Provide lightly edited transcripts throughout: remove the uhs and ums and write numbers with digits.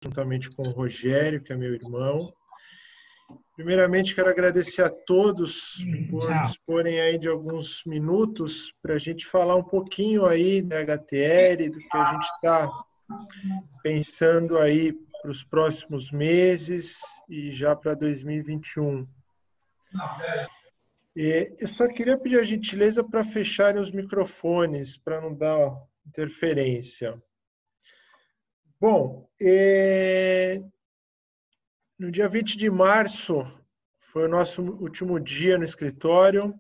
juntamente com o Rogério, que é meu irmão. Primeiramente, quero agradecer a todos por disporem aí de alguns minutos para a gente falar um pouquinho aí da HTL, do que a gente está pensando aí para os próximos meses e já para 2021. Eu só queria pedir a gentileza para fecharem os microfones, para não dar interferência. Bom, no dia 20 de março foi o nosso último dia no escritório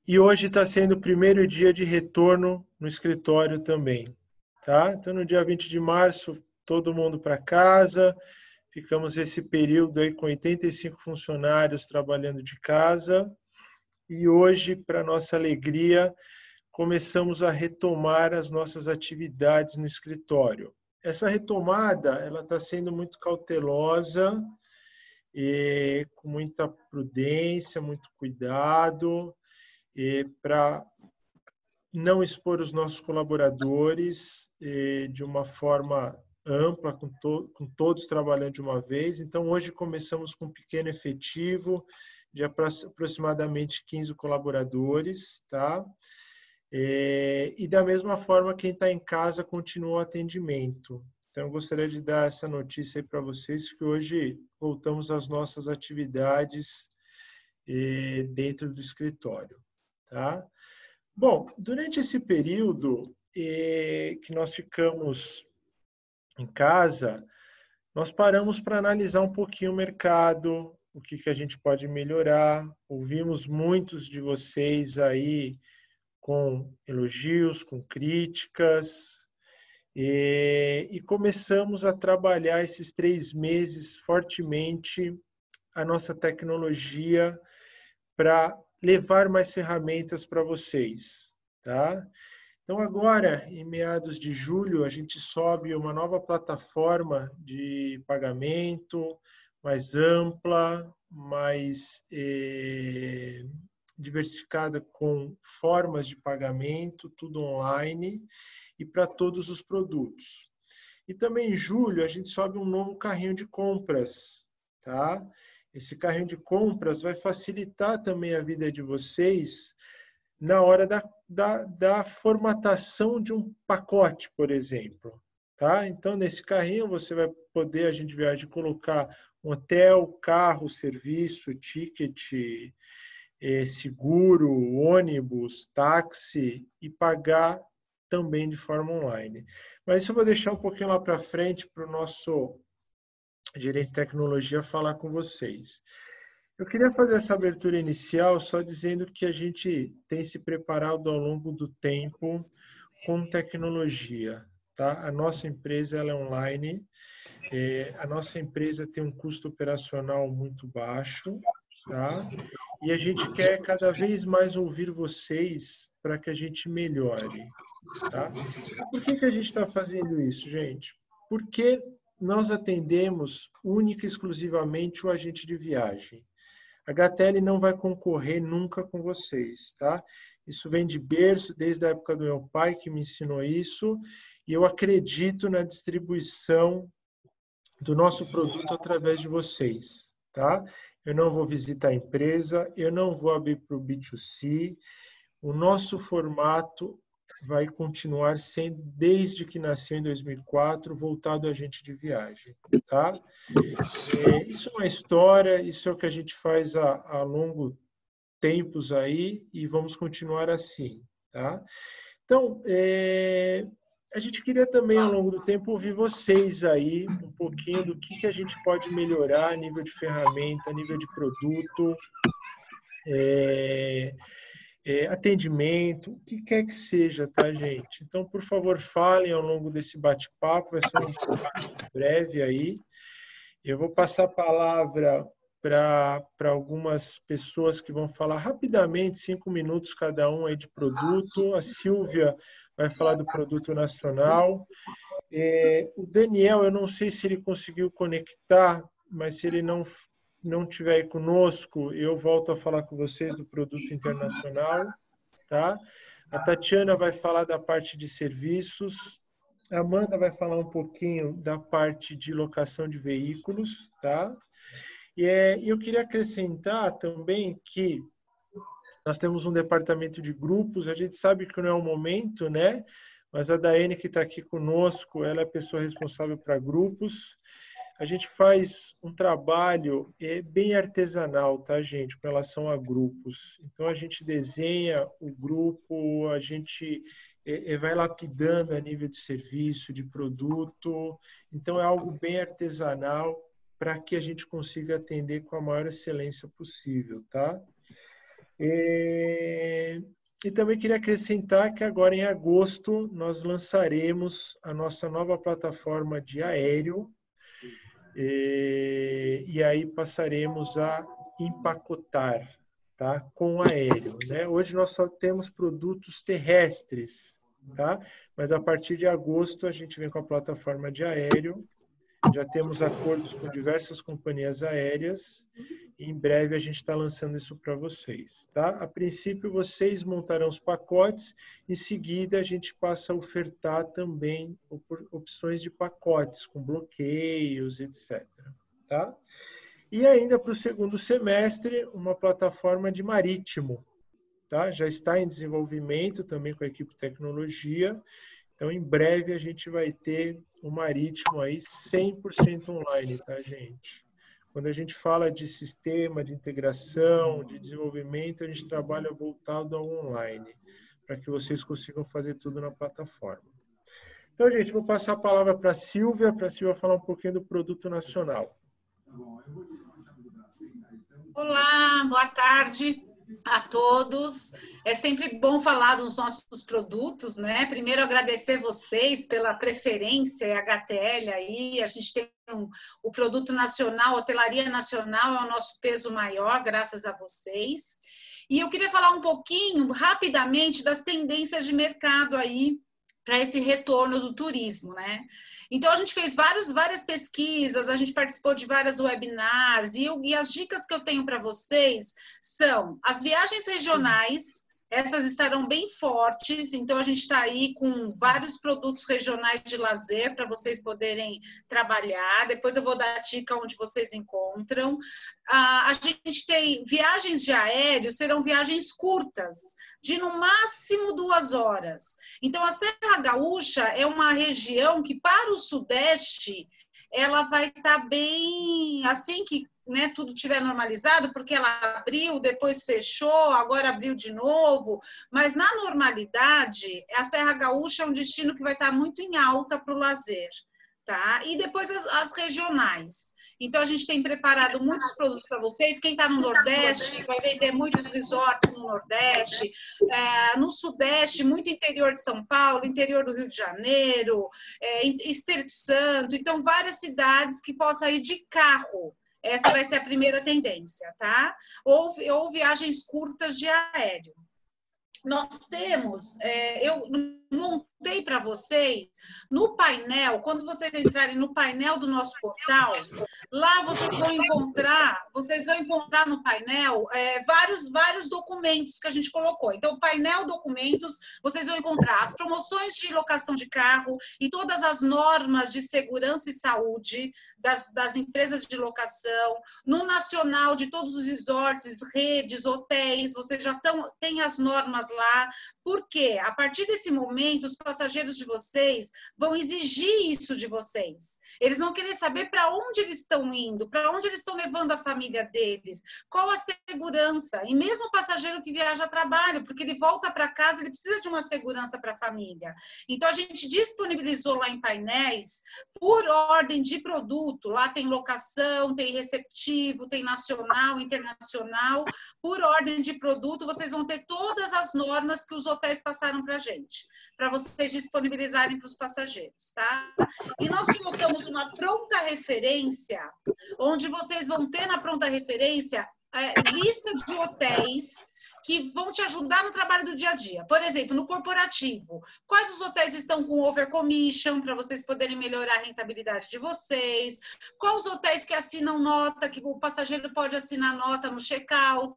e hoje está sendo o primeiro dia de retorno no escritório também. Tá? Então, no dia 20 de março, todo mundo para casa, ficamos esse período aí com 85 funcionários trabalhando de casa e hoje, para nossa alegria, começamos a retomar as nossas atividades no escritório. Essa retomada ela está sendo muito cautelosa, e com muita prudência, muito cuidado, para não expor os nossos colaboradores de uma forma ampla, com todos trabalhando de uma vez. Então, hoje começamos com um pequeno efetivo de aproximadamente 15 colaboradores, tá? E da mesma forma, quem está em casa continua o atendimento. Então, eu gostaria de dar essa notícia aí para vocês, que hoje voltamos às nossas atividades dentro do escritório. Tá? Bom, durante esse período que nós ficamos em casa, nós paramos para analisar um pouquinho o mercado, o que a gente pode melhorar. Ouvimos muitos de vocês aí com elogios, com críticas, e começamos a trabalhar esses 3 meses fortemente a nossa tecnologia para levar mais ferramentas para vocês, tá? Então agora, em meados de julho, a gente sobe uma nova plataforma de pagamento mais ampla, mais diversificada, com formas de pagamento, tudo online e para todos os produtos. E também em julho a gente sobe um novo carrinho de compras, tá? Esse carrinho de compras vai facilitar também a vida de vocês na hora da formatação de um pacote, por exemplo. Tá? Então, nesse carrinho, você vai poder, a gente viaja, colocar um hotel, carro, serviço, ticket, seguro, ônibus, táxi e pagar também de forma online. Mas isso eu vou deixar um pouquinho lá para frente para o nosso gerente de tecnologia falar com vocês. Eu queria fazer essa abertura inicial só dizendo que a gente tem se preparado ao longo do tempo com tecnologia. Tá? A nossa empresa ela é online, a nossa empresa tem um custo operacional muito baixo, tá? E a gente quer cada vez mais ouvir vocês para que a gente melhore. Tá? Por que a gente está fazendo isso, gente? Porque nós atendemos única e exclusivamente o agente de viagem. A HTL não vai concorrer nunca com vocês, tá? Isso vem de berço, desde a época do meu pai, que me ensinou isso, e eu acredito na distribuição do nosso produto através de vocês, tá? Eu não vou visitar a empresa, eu não vou abrir para o B2C, o nosso formato vai continuar sendo, desde que nasceu em 2004, voltado a agente de viagem, tá? Isso é uma história, isso é o que a gente faz há longo tempos aí e vamos continuar assim, tá? Então, a gente queria também, ao longo do tempo, ouvir vocês aí um pouquinho do que a gente pode melhorar a nível de ferramenta, a nível de produto, atendimento, o que quer que seja, tá, gente? Então, por favor, falem ao longo desse bate-papo, vai ser um breve aí. Eu vou passar a palavra para algumas pessoas que vão falar rapidamente, 5 minutos cada um aí de produto. A Silvia vai falar do produto nacional. O Daniel, eu não sei se ele conseguiu conectar, mas se ele não estiver aí conosco, eu volto a falar com vocês do produto internacional. Tá? A Tatiana vai falar da parte de serviços. A Amanda vai falar um pouquinho da parte de locação de veículos, tá? E eu queria acrescentar também que nós temos um departamento de grupos, a gente sabe que não é o momento, né? Mas a Daiane, que está aqui conosco, ela é a pessoa responsável para grupos. A gente faz um trabalho bem artesanal, tá, gente, com relação a grupos. Então, a gente desenha o grupo, a gente vai lapidando a nível de serviço, de produto. Então, é algo bem artesanal para que a gente consiga atender com a maior excelência possível, tá? E também queria acrescentar que agora em agosto nós lançaremos a nossa nova plataforma de aéreo e aí passaremos a empacotar, tá? Com aéreo, né? Hoje nós só temos produtos terrestres, tá? Mas a partir de agosto a gente vem com a plataforma de aéreo. Já temos acordos com diversas companhias aéreas e em breve a gente está lançando isso para vocês, tá? A princípio, vocês montarão os pacotes, em seguida a gente passa a ofertar também opções de pacotes, com bloqueios, etc. Tá? E ainda para o segundo semestre, uma plataforma de marítimo, tá? Já está em desenvolvimento também com a equipe de tecnologia. Então, em breve, a gente vai ter o marítimo aí 100% online, tá, gente? Quando a gente fala de sistema, de integração, de desenvolvimento, a gente trabalha voltado ao online, para que vocês consigam fazer tudo na plataforma. Então, gente, vou passar a palavra para a Silvia falar um pouquinho do produto nacional. Olá, boa tarde a todos. É sempre bom falar dos nossos produtos, né? Primeiro, agradecer vocês pela preferência e a HTL aí. A gente tem o produto nacional, a hotelaria nacional é o nosso peso maior, graças a vocês. E eu queria falar um pouquinho, rapidamente, das tendências de mercado aí para esse retorno do turismo, né? Então, a gente fez várias pesquisas, a gente participou de várias webinars, e as dicas que eu tenho para vocês são as viagens regionais, essas estarão bem fortes, então a gente está aí com vários produtos regionais de lazer para vocês poderem trabalhar, depois eu vou dar a dica onde vocês encontram. A gente tem viagens de aéreo, serão viagens curtas, de no máximo 2 horas. Então, a Serra Gaúcha é uma região que, para o Sudeste, ela vai estar bem, assim que, né, tudo estiver normalizado, porque ela abriu, depois fechou, agora abriu de novo, mas na normalidade, a Serra Gaúcha é um destino que vai estar muito em alta para o lazer, tá? E depois as regionais. Então, a gente tem preparado muitos produtos para vocês. Quem está no Nordeste vai vender muitos resorts no Nordeste. No Sudeste, muito interior de São Paulo, interior do Rio de Janeiro, Espírito Santo. Então, várias cidades que possam ir de carro. Essa vai ser a primeira tendência, tá? Ou viagens curtas de aéreo. Nós temos, eu montei para vocês, no painel, quando vocês entrarem no painel do nosso portal, lá vocês vão encontrar no painel vários documentos que a gente colocou. Então, o painel documentos, vocês vão encontrar as promoções de locação de carro e todas as normas de segurança e saúde das empresas de locação, no nacional de todos os resorts, redes, hotéis, vocês já têm as normas lá, porque a partir desse momento os passageiros de vocês vão exigir isso de vocês. Eles vão querer saber para onde eles estão indo, para onde eles estão levando a família deles, qual a segurança. E mesmo o passageiro que viaja a trabalho, porque ele volta para casa, ele precisa de uma segurança para a família. Então, a gente disponibilizou lá em painéis, por ordem de produto, lá tem locação, tem receptivo, tem nacional, internacional, por ordem de produto, vocês vão ter todas as normas que os hotéis passaram para a gente, para vocês disponibilizarem para os passageiros, tá? E nós colocamos uma pronta referência, onde vocês vão ter na pronta referência lista de hotéis que vão te ajudar no trabalho do dia a dia. Por exemplo, no corporativo, quais os hotéis estão com overcommission para vocês poderem melhorar a rentabilidade de vocês, quais os hotéis que assinam nota, que o passageiro pode assinar nota no check-out,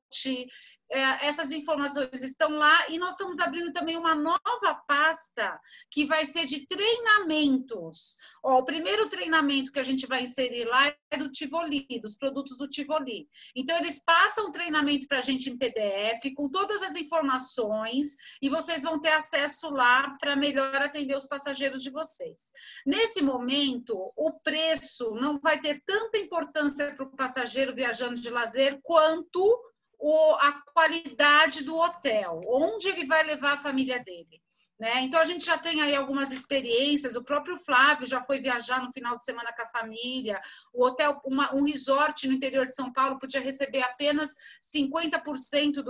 essas informações estão lá e nós estamos abrindo também uma nova pasta que vai ser de treinamentos. Ó, o primeiro treinamento que a gente vai inserir lá é do Tivoli, dos produtos do Tivoli. Então, eles passam o treinamento para a gente em PDF, com todas as informações, e vocês vão ter acesso lá para melhor atender os passageiros de vocês. Nesse momento, o preço não vai ter tanta importância para o passageiro viajando de lazer quanto a qualidade do hotel, onde ele vai levar a família dele. Né? Então, a gente já tem aí algumas experiências, o próprio Flávio já foi viajar no final de semana com a família, o hotel, um resort no interior de São Paulo podia receber apenas 50%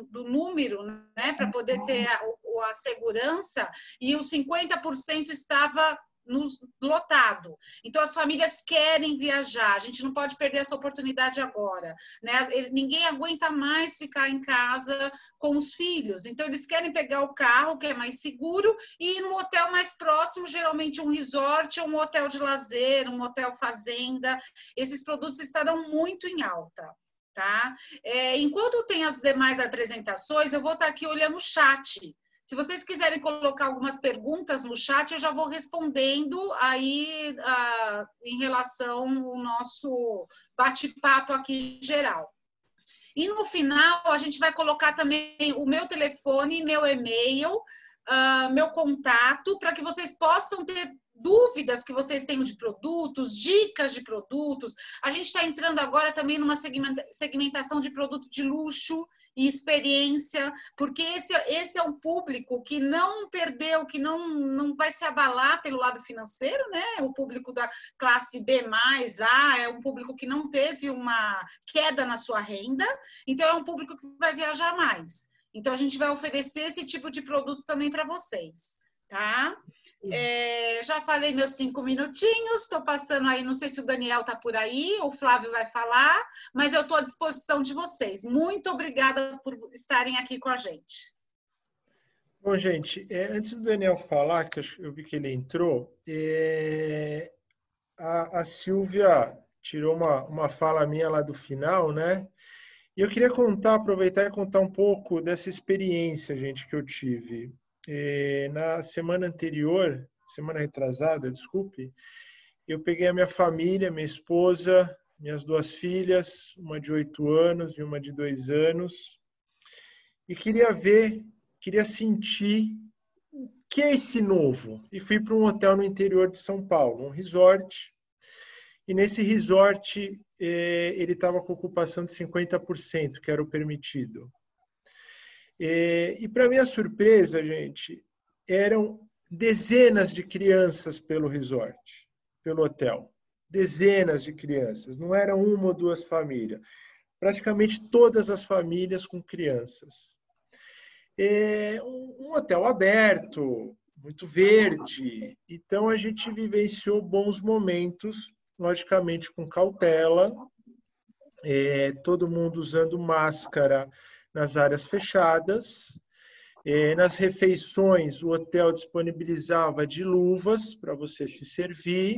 do número, né? Para poder ter a segurança, e os 50% estava lotado. Então, as famílias querem viajar, a gente não pode perder essa oportunidade agora. Né? Ninguém aguenta mais ficar em casa com os filhos, então eles querem pegar o carro, que é mais seguro, e ir no hotel mais próximo, geralmente um resort, um hotel de lazer, um hotel fazenda. Esses produtos estarão muito em alta. Tá? Enquanto tem as demais apresentações, eu vou estar aqui olhando o chat. Se vocês quiserem colocar algumas perguntas no chat, eu já vou respondendo aí em relação ao nosso bate-papo aqui geral. E no final, a gente vai colocar também o meu telefone, meu e-mail, meu contato, para que vocês possam ter dúvidas que vocês tenham de produtos, dicas de produtos. A gente está entrando agora também numa segmentação de produto de luxo e experiência, porque esse é um público que não perdeu, que não vai se abalar pelo lado financeiro, né? O público da classe B+, A, é um público que não teve uma queda na sua renda, então é um público que vai viajar mais. Então, a gente vai oferecer esse tipo de produto também para vocês, tá? Já falei meus 5 minutinhos, estou passando aí, não sei se o Daniel está por aí, ou o Flávio vai falar, mas eu estou à disposição de vocês. Muito obrigada por estarem aqui com a gente. Bom, gente, antes do Daniel falar, que eu vi que ele entrou, a Silvia tirou uma fala minha lá do final, né? E eu queria aproveitar e contar um pouco dessa experiência, gente, que eu tive. Na semana anterior, semana retrasada, desculpe, eu peguei a minha família, minha esposa, minhas 2 filhas, uma de 8 anos e uma de 2 anos, e queria sentir o que é esse novo. E fui para um hotel no interior de São Paulo, um resort, e nesse resort ele estava com ocupação de 50%, que era o permitido. E para minha surpresa, gente, eram dezenas de crianças pelo resort, pelo hotel. Dezenas de crianças, não era uma ou 2 famílias. Praticamente todas as famílias com crianças. Um hotel aberto, muito verde. Então, a gente vivenciou bons momentos, logicamente com cautela, todo mundo usando máscara nas áreas fechadas. Nas refeições, o hotel disponibilizava de luvas para você se servir,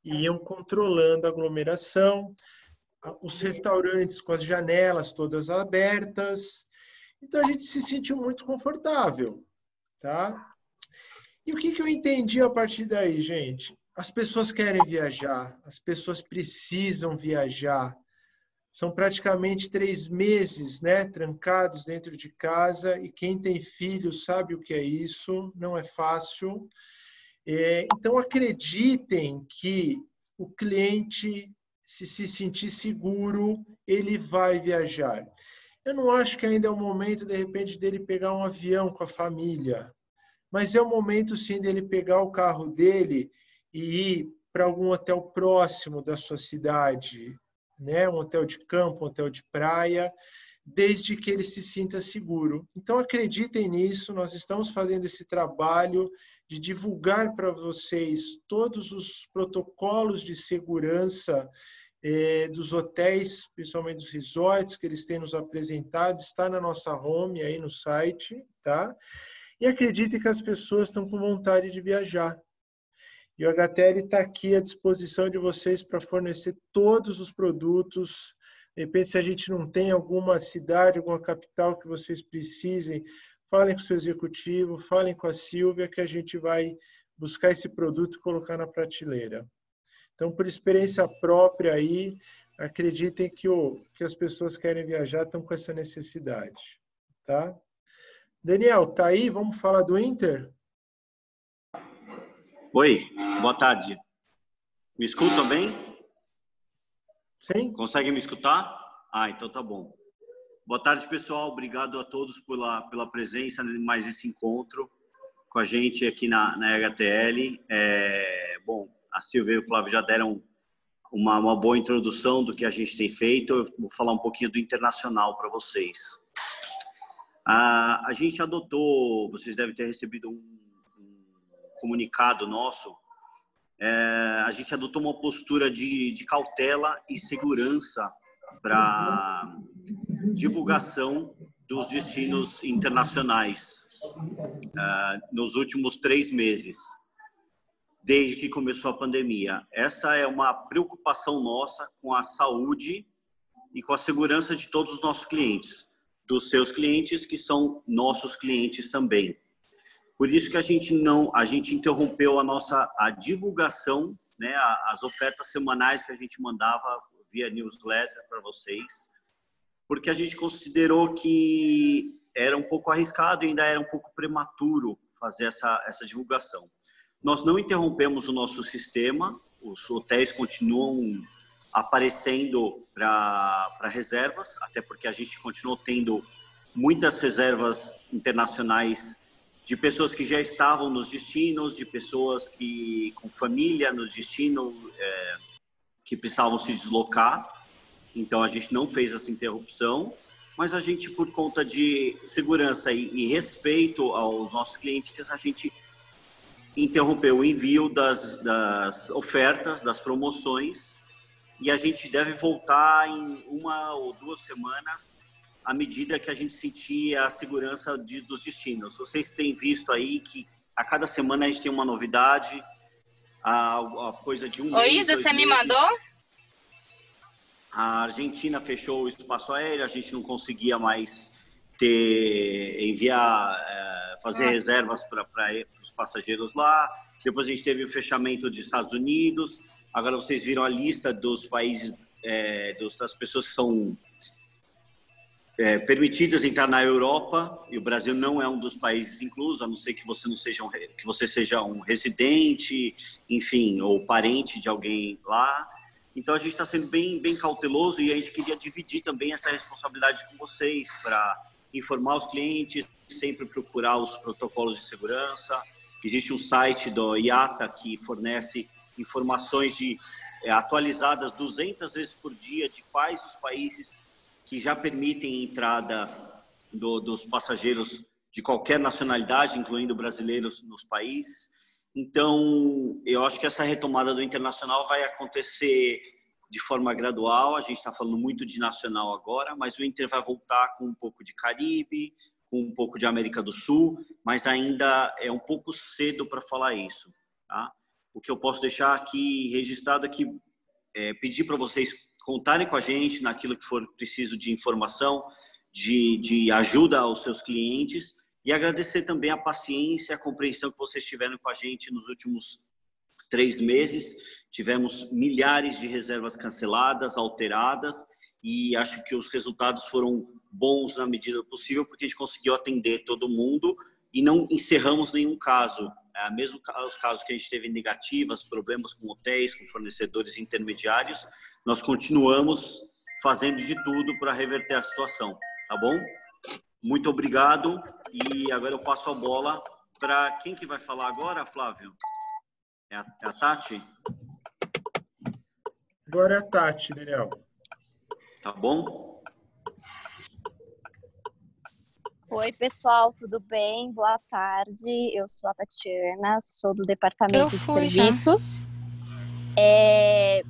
e iam controlando a aglomeração. Os restaurantes com as janelas todas abertas. Então, a gente se sentiu muito confortável. Tá? E o que eu entendi a partir daí, gente? As pessoas querem viajar, as pessoas precisam viajar. São praticamente 3 meses, né, trancados dentro de casa, e quem tem filho sabe o que é isso, não é fácil. Então, acreditem que o cliente, se sentir seguro, ele vai viajar. Eu não acho que ainda é o momento, de repente, dele pegar um avião com a família, mas é o momento, sim, dele pegar o carro dele e ir para algum hotel próximo da sua cidade, né? Um hotel de campo, um hotel de praia, desde que ele se sinta seguro. Então, acreditem nisso, nós estamos fazendo esse trabalho de divulgar para vocês todos os protocolos de segurança dos hotéis, principalmente dos resorts, que eles têm nos apresentado, está na nossa home, aí no site, tá? E acreditem que as pessoas estão com vontade de viajar. E o HTL está aqui à disposição de vocês para fornecer todos os produtos De repente, se a gente não tem alguma cidade, alguma capital que vocês precisem, falem com o seu executivo, falem com a Silvia, que a gente vai buscar esse produto e colocar na prateleira. Então, por experiência própria aí, acreditem que as pessoas que querem viajar estão com essa necessidade, tá? Daniel, tá aí? Vamos falar do Inter? Oi, boa tarde. Me escutam bem? Sim? Conseguem me escutar? Então tá bom. Boa tarde, pessoal. Obrigado a todos pela presença em mais esse encontro com a gente aqui na HTL. Bom, a Silvia e o Flávio já deram uma boa introdução do que a gente tem feito. Eu vou falar um pouquinho do internacional para vocês. A gente adotou, vocês devem ter recebido um comunicado nosso. A gente adotou uma postura de cautela e segurança para divulgação dos destinos internacionais nos últimos 3 meses, desde que começou a pandemia. Essa é uma preocupação nossa com a saúde e com a segurança de todos os nossos clientes, dos seus clientes, que são nossos clientes também. Por isso que a gente interrompeu a divulgação, né, as ofertas semanais que a gente mandava via newsletter para vocês, porque a gente considerou que era um pouco arriscado e ainda era um pouco prematuro fazer essa divulgação. Nós não interrompemos o nosso sistema, os hotéis continuam aparecendo para reservas, até porque a gente continuou tendo muitas reservas internacionais de pessoas que já estavam nos destinos, de pessoas com família no destino, que precisavam se deslocar. Então, a gente não fez essa interrupção, mas a gente, por conta de segurança e respeito aos nossos clientes, a gente interrompeu o envio das ofertas, das promoções, e a gente deve voltar em 1 ou 2 semanas à medida que a gente sentir a segurança dos destinos. Vocês têm visto aí que a cada semana a gente tem uma novidade, a coisa de 1 mês, Oi, Isa, você me mandou? A Argentina fechou o espaço aéreo, a gente não conseguia mais fazer reservas para os passageiros lá. Depois a gente teve o fechamento dos Estados Unidos. Agora vocês viram a lista dos países, das pessoas que são permitidas entrar na Europa, e o Brasil não é um dos países inclusos, a não ser que você seja um residente, enfim, ou parente de alguém lá. Então a gente está sendo bem cauteloso, e a gente queria dividir também essa responsabilidade com vocês para informar os clientes, sempre procurar os protocolos de segurança. Existe um site do IATA que fornece informações atualizadas 200 vezes por dia de quais os países que já permitem a entrada dos passageiros de qualquer nacionalidade, incluindo brasileiros nos países. Então, eu acho que essa retomada do internacional vai acontecer de forma gradual. A gente está falando muito de nacional agora, mas o Inter vai voltar com um pouco de Caribe, com um pouco de América do Sul, mas ainda é um pouco cedo para falar isso, tá? O que eu posso deixar aqui registrado aqui pedir para vocês contarem com a gente naquilo que for preciso de informação, de ajuda aos seus clientes, e agradecer também a paciência e a compreensão que vocês tiveram com a gente nos últimos 3 meses. Tivemos milhares de reservas canceladas, alteradas, e acho que os resultados foram bons na medida do possível, porque a gente conseguiu atender todo mundo e não encerramos nenhum caso. Mesmo os casos que a gente teve negativas, problemas com hotéis, com fornecedores intermediários, nós continuamos fazendo de tudo para reverter a situação, tá bom? Muito obrigado, e agora eu passo a bola para quem que vai falar agora, Flávio? É a Tati? Agora é a Tati, Daniel. Tá bom? Oi, pessoal, tudo bem? Boa tarde. Eu sou a Tatiana, sou do Departamento de Serviços. Eu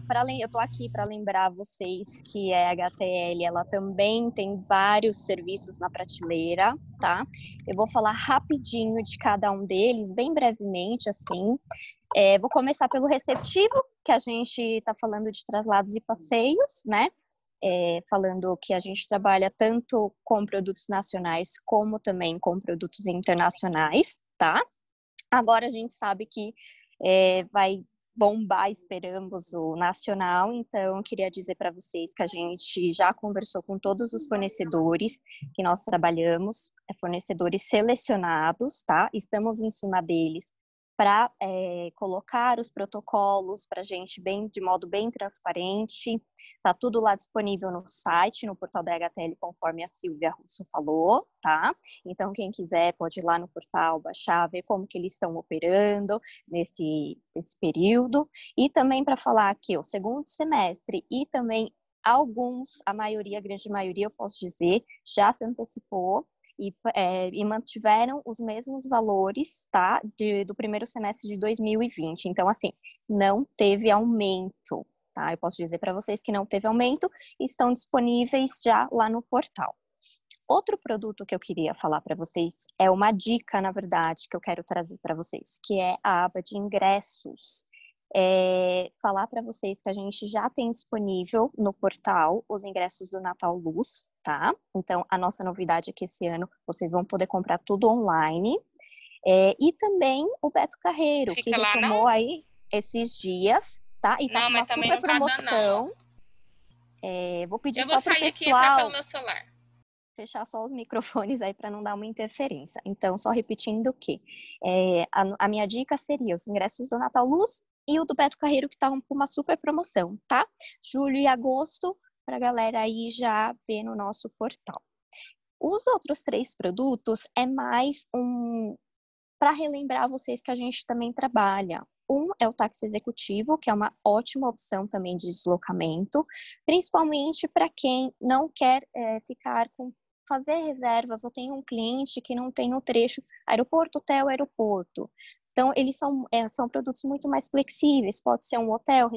estou aqui para lembrar vocês que a HTL ela também tem vários serviços na prateleira, tá? Eu vou falar rapidinho de cada um deles, bem brevemente, assim. Vou começar pelo receptivo, que a gente está falando de traslados e passeios, né? falando que a gente trabalha tanto com produtos nacionais como também com produtos internacionais, tá? Agora a gente sabe que vai bombar, esperamos, o nacional, então queria dizer para vocês que a gente já conversou com todos os fornecedores que nós trabalhamos, fornecedores selecionados, tá? Estamos em cima deles para colocar os protocolos para a gente de modo bem transparente. Tá tudo lá disponível no site, no portal da HTL, conforme a Silvia Russo falou, tá? Então, quem quiser pode ir lá no portal, baixar, ver como que eles estão operando nesse período. E também para falar que o segundo semestre e também a grande maioria, eu posso dizer, já se antecipou e mantiveram os mesmos valores, tá, do primeiro semestre de 2020. Então, assim, não teve aumento, tá? Eu posso dizer para vocês que não teve aumento e estão disponíveis já lá no portal. Outro produto que eu queria falar para vocês é uma dica, na verdade, que eu quero trazer para vocês, que é a aba de ingressos. Falar para vocês que a gente já tem disponível no portal os ingressos do Natal Luz, tá? Então, a nossa novidade é que esse ano vocês vão poder comprar tudo online. E também o Beto Carreiro, que retomou aí esses dias, tá? E tá com uma super promoção. Vou pedir só para o pessoal... Eu vou sair aqui e entrar pelo meu celular. Fechar só os microfones aí para não dar uma interferência. Então, só repetindo que a minha dica seria os ingressos do Natal Luz e o do Beto Carreiro, que estavam com uma super promoção, tá? Julho e agosto, para a galera aí já ver no nosso portal. Os outros 3 produtos é mais para relembrar vocês que a gente também trabalha. Um é o táxi executivo, que é uma ótima opção também de deslocamento, principalmente para quem não quer fazer reservas ou tem um cliente que não tem no trecho aeroporto, hotel, aeroporto. Então, eles são produtos muito mais flexíveis, pode ser um hotel,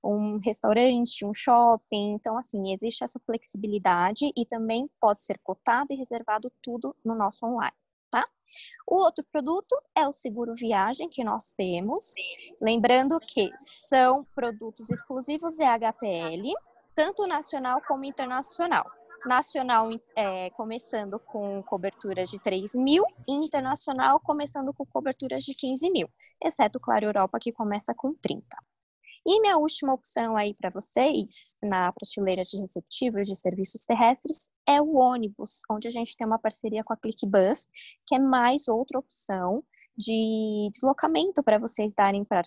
um restaurante, um shopping. Então, assim, existe essa flexibilidade e também pode ser cotado e reservado tudo no nosso online, tá? O outro produto é o seguro viagem que nós temos. Lembrando que são produtos exclusivos EHTL, tanto nacional como internacional. Nacional começando com coberturas de 3.000 e internacional começando com coberturas de 15.000, exceto, claro, Europa, que começa com 30. E minha última opção aí para vocês, na prateleira de receptíveis de serviços terrestres, é o ônibus, onde a gente tem uma parceria com a ClickBus, que é mais outra opção de deslocamento para vocês darem para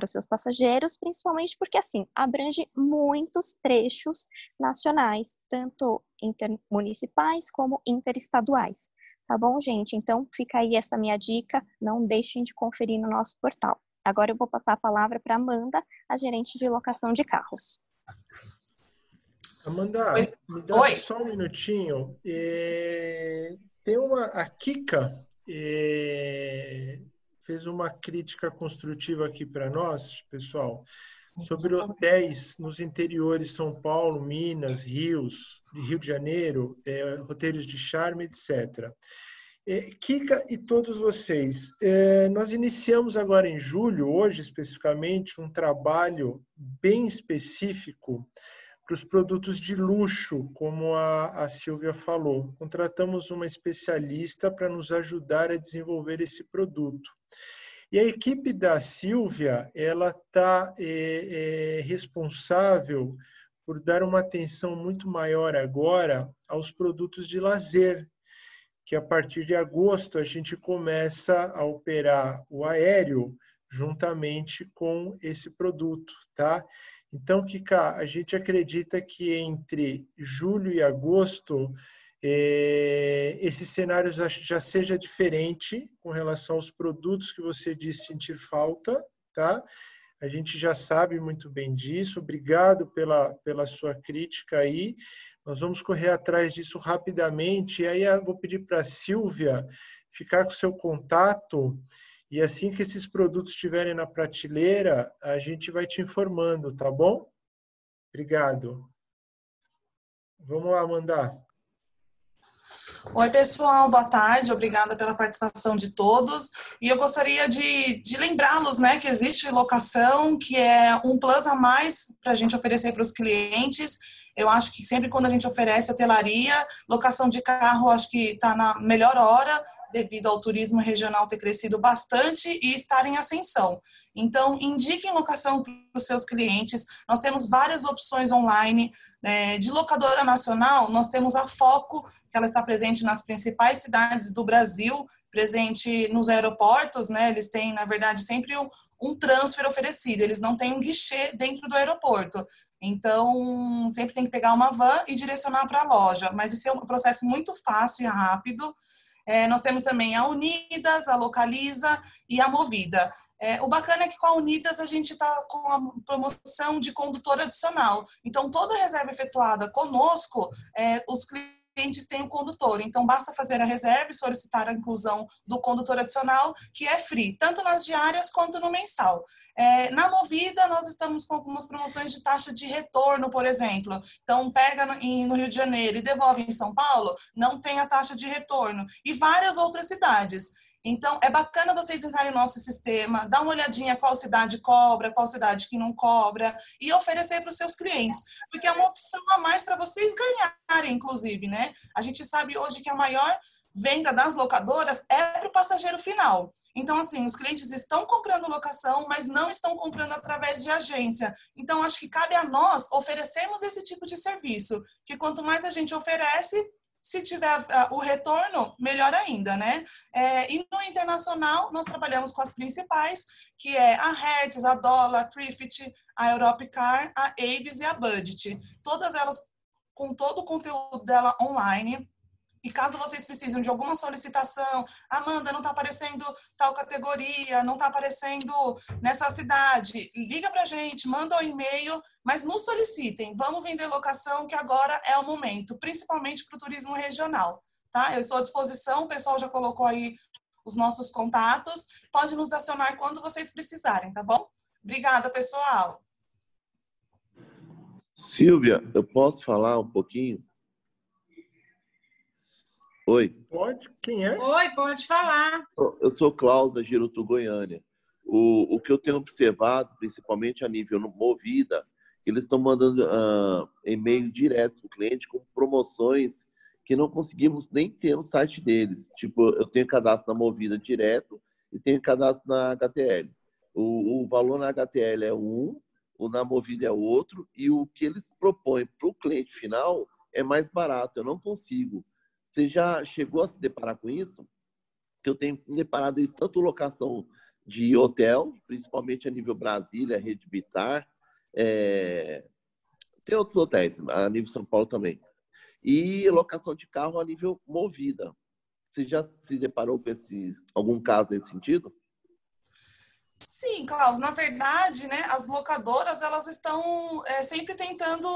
os seus passageiros, principalmente porque, assim, abrange muitos trechos nacionais, tanto intermunicipais como interestaduais. Tá bom, gente? Então, fica aí essa minha dica, não deixem de conferir no nosso portal. Agora eu vou passar a palavra para Amanda, a gerente de locação de carros. Amanda, me dá só um minutinho. A Kika fez uma crítica construtiva aqui para nós, pessoal, sobre hotéis nos interiores de São Paulo, Minas, Rio de Janeiro, roteiros de charme, etc. Kika e todos vocês, nós iniciamos agora em julho, hoje especificamente, um trabalho bem específico para os produtos de luxo, como a Silvia falou. Contratamos uma especialista para nos ajudar a desenvolver esse produto. E a equipe da Silvia, ela está responsável por dar uma atenção muito maior agora aos produtos de lazer, que a partir de agosto a gente começa a operar o aéreo juntamente com esse produto, tá? Então, Kika, a gente acredita que entre julho e agosto esse cenário já seja diferente com relação aos produtos que você disse sentir falta, tá? A gente já sabe muito bem disso. Obrigado pela sua crítica aí. Nós vamos correr atrás disso rapidamente. E aí eu vou pedir para a Silvia ficar com o seu contato. E assim que esses produtos estiverem na prateleira, a gente vai te informando, tá bom? Obrigado. Vamos lá, Amanda. Oi, pessoal, boa tarde, obrigada pela participação de todos. E eu gostaria de lembrá-los, né, que existe locação, que é um plus a mais para a gente oferecer para os clientes. Eu acho que sempre quando a gente oferece hotelaria, locação de carro, acho que está na melhor hora, devido ao turismo regional ter crescido bastante e estar em ascensão. Então, indiquem locação para os seus clientes. Nós temos várias opções online. De locadora nacional, nós temos a Foco, que ela está presente nas principais cidades do Brasil, presente nos aeroportos, né? Eles têm, na verdade, sempre um transfer oferecido, eles não têm um guichê dentro do aeroporto. Então, sempre tem que pegar uma van e direcionar para a loja, mas isso é um processo muito fácil e rápido. Nós temos também a Unidas, a Localiza e a Movida. O bacana é que com a Unidas a gente está com a promoção de condutor adicional. Então, toda reserva efetuada conosco, os clientes têm o condutor. Então, basta fazer a reserva e solicitar a inclusão do condutor adicional, que é free, tanto nas diárias quanto no mensal. Na Movida, nós estamos com algumas promoções de taxa de retorno, por exemplo. Então, pega no Rio de Janeiro e devolve em São Paulo, não tem a taxa de retorno. E várias outras cidades. Então, é bacana vocês entrarem no nosso sistema, dar uma olhadinha qual cidade cobra, qual cidade que não cobra, e oferecer para os seus clientes, porque é uma opção a mais para vocês ganharem, inclusive, né? A gente sabe hoje que a maior venda das locadoras é para o passageiro final. Então, assim, os clientes estão comprando locação, mas não estão comprando através de agência. Então, acho que cabe a nós oferecermos esse tipo de serviço, que quanto mais a gente oferece, se tiver o retorno, melhor ainda, né? E no internacional, nós trabalhamos com as principais, que é a Hertz, a Dollar, a Triffitt, a Europcar, a Avis e a Budget. Todas elas com todo o conteúdo dela online. E caso vocês precisem de alguma solicitação, Amanda, não está aparecendo tal categoria, não está aparecendo nessa cidade, liga para a gente, manda um e-mail, mas nos solicitem. Vamos vender locação, que agora é o momento, principalmente para o turismo regional. Tá? Eu estou à disposição, o pessoal já colocou aí os nossos contatos, pode nos acionar quando vocês precisarem, tá bom? Obrigada, pessoal. Silvia, eu posso falar um pouquinho? Oi. Pode? Quem é? Oi, pode falar. Eu sou o Klaus, da Giroto Goiânia. O que eu tenho observado, principalmente a nível Movida, eles estão mandando e-mail direto para o cliente com promoções que não conseguimos nem ter no site deles. Tipo, eu tenho cadastro na Movida direto e tenho cadastro na HTL. O valor na HTL é um, o na Movida é outro, e o que eles propõem para o cliente final é mais barato. Eu não consigo. Você já chegou a se deparar com isso? Que eu tenho me deparado isso, tanto locação de hotel, principalmente a nível Brasília, Rede Vitar, tem outros hotéis, a nível São Paulo também. E locação de carro a nível Movida. Você já se deparou com algum caso nesse sentido? Sim, Klaus, na verdade, né, as locadoras, elas estão sempre tentando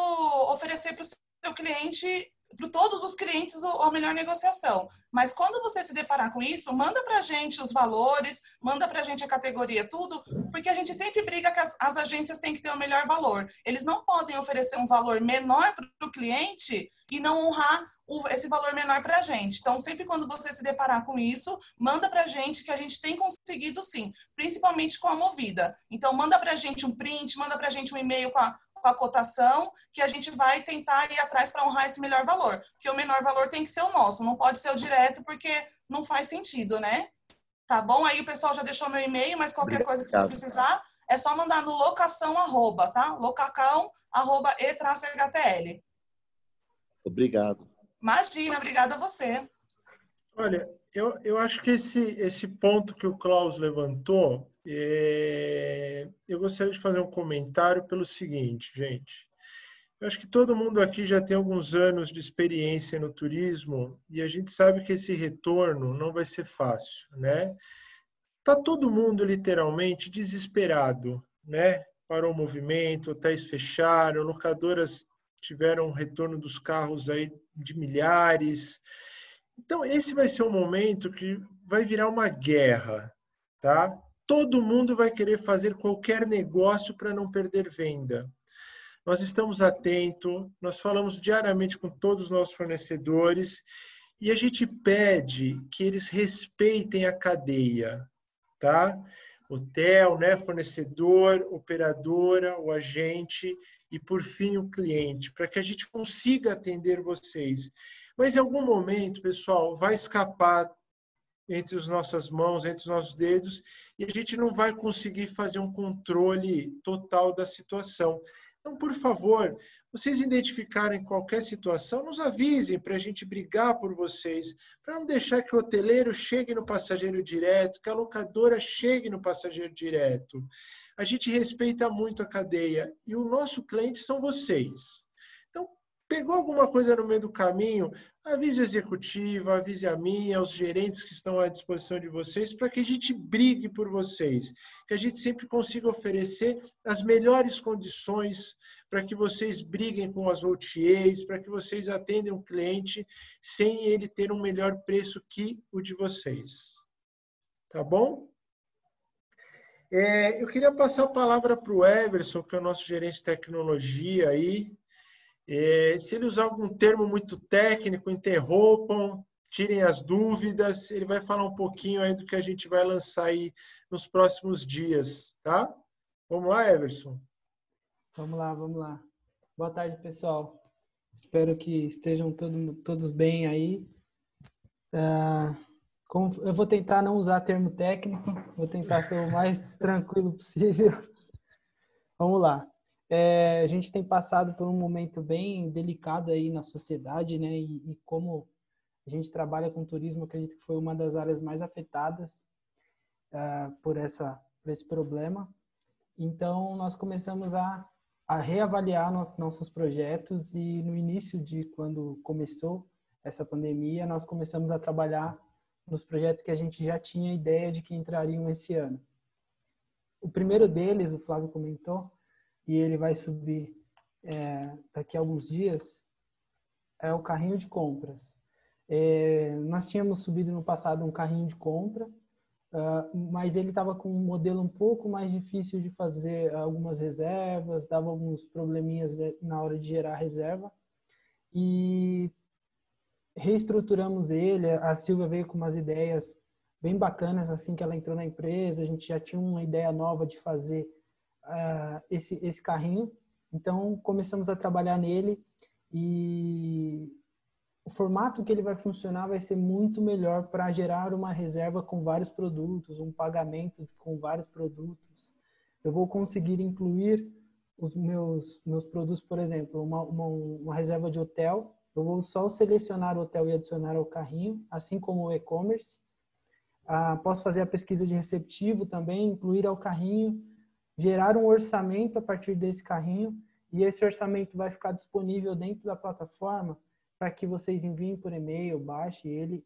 oferecer para o seu cliente, para todos os clientes, a melhor negociação. Mas quando você se deparar com isso, manda para a gente os valores, manda para a gente a categoria, tudo, porque a gente sempre briga que as agências têm que ter o melhor valor. Eles não podem oferecer um valor menor para o cliente e não honrar esse valor menor para a gente. Então, sempre quando você se deparar com isso, manda para a gente, que a gente tem conseguido sim, principalmente com a Movida. Então, manda para a gente um print, manda para a gente um e-mail com a cotação, que a gente vai tentar ir atrás para honrar esse melhor valor. Porque o menor valor tem que ser o nosso, não pode ser o direto, porque não faz sentido, né? Tá bom? Aí o pessoal já deixou meu e-mail, mas qualquer coisa que você precisar, é só mandar no locação @, tá? Locacão @e-htl. Obrigado. Imagina, obrigada a você. Olha, eu acho que esse ponto que o Klaus levantou, eu gostaria de fazer um comentário pelo seguinte, gente. Eu acho que todo mundo aqui já tem alguns anos de experiência no turismo e a gente sabe que esse retorno não vai ser fácil, né? Tá todo mundo literalmente desesperado, né? Parou o movimento, hotéis fecharam, locadoras tiveram um retorno dos carros aí de milhares. Então, esse vai ser um momento que vai virar uma guerra, tá? Todo mundo vai querer fazer qualquer negócio para não perder venda. Nós estamos atentos, nós falamos diariamente com todos os nossos fornecedores e a gente pede que eles respeitem a cadeia, tá? Hotel, né, fornecedor, operadora, o agente e, por fim, o cliente, para que a gente consiga atender vocês. Mas em algum momento, pessoal, vai escapar entre as nossas mãos, entre os nossos dedos, e a gente não vai conseguir fazer um controle total da situação. Então, por favor, vocês identificarem qualquer situação, nos avisem para a gente brigar por vocês, para não deixar que o hoteleiro chegue no passageiro direto, que a locadora chegue no passageiro direto. A gente respeita muito a cadeia e o nosso cliente são vocês. Então, pegou alguma coisa no meio do caminho, avise a executiva, avise a minha, os gerentes que estão à disposição de vocês, para que a gente brigue por vocês, que a gente sempre consiga oferecer as melhores condições para que vocês briguem com as OTAs, para que vocês atendam o cliente sem ele ter um melhor preço que o de vocês. Tá bom? Eu queria passar a palavra para o Everson, que é o nosso gerente de tecnologia aí. Se ele usar algum termo muito técnico, interrompam, tirem as dúvidas. Ele vai falar um pouquinho aí do que a gente vai lançar aí nos próximos dias, tá? Vamos lá, Everson? Vamos lá, vamos lá. Boa tarde, pessoal. Espero que estejam todos bem aí. Eu vou tentar não usar termo técnico, vou tentar ser o mais tranquilo possível. Vamos lá. A gente tem passado por um momento bem delicado aí na sociedade, né? E como a gente trabalha com turismo, acredito que foi uma das áreas mais afetadas por esse problema. Então, nós começamos a reavaliar nossos projetos e no início de quando começou essa pandemia, nós começamos a trabalhar nos projetos que a gente já tinha ideia de que entrariam esse ano. O primeiro deles, o Flávio comentou, e ele vai subir daqui a alguns dias, é o carrinho de compras. Nós tínhamos subido no passado um carrinho de compra, mas ele estava com um modelo um pouco mais difícil de fazer algumas reservas, dava alguns probleminhas na hora de gerar reserva. E reestruturamos ele, a Silvia veio com umas ideias bem bacanas assim que ela entrou na empresa, a gente já tinha uma ideia nova de fazer esse carrinho, então começamos a trabalhar nele e o formato que ele vai funcionar vai ser muito melhor para gerar uma reserva com vários produtos, um pagamento com vários produtos. Eu vou conseguir incluir os meus produtos, por exemplo, uma reserva de hotel, eu vou só selecionar o hotel e adicionar ao carrinho, assim como o e-commerce. Posso fazer a pesquisa de receptivo também, incluir ao carrinho, gerar um orçamento a partir desse carrinho e esse orçamento vai ficar disponível dentro da plataforma para que vocês enviem por e-mail, baixem ele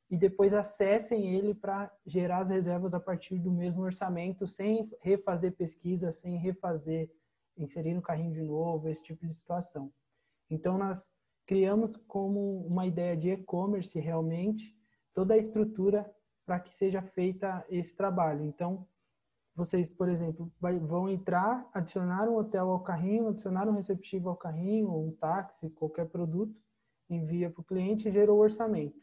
e depois acessem ele para gerar as reservas a partir do mesmo orçamento, sem refazer pesquisa, sem inserir no carrinho de novo, esse tipo de situação. Então, nós criamos como uma ideia de e-commerce realmente toda a estrutura para que seja feita esse trabalho. Então, vocês, por exemplo, vão entrar, adicionar um hotel ao carrinho, adicionar um receptivo ao carrinho, ou um táxi, qualquer produto, envia para o cliente e gera o orçamento.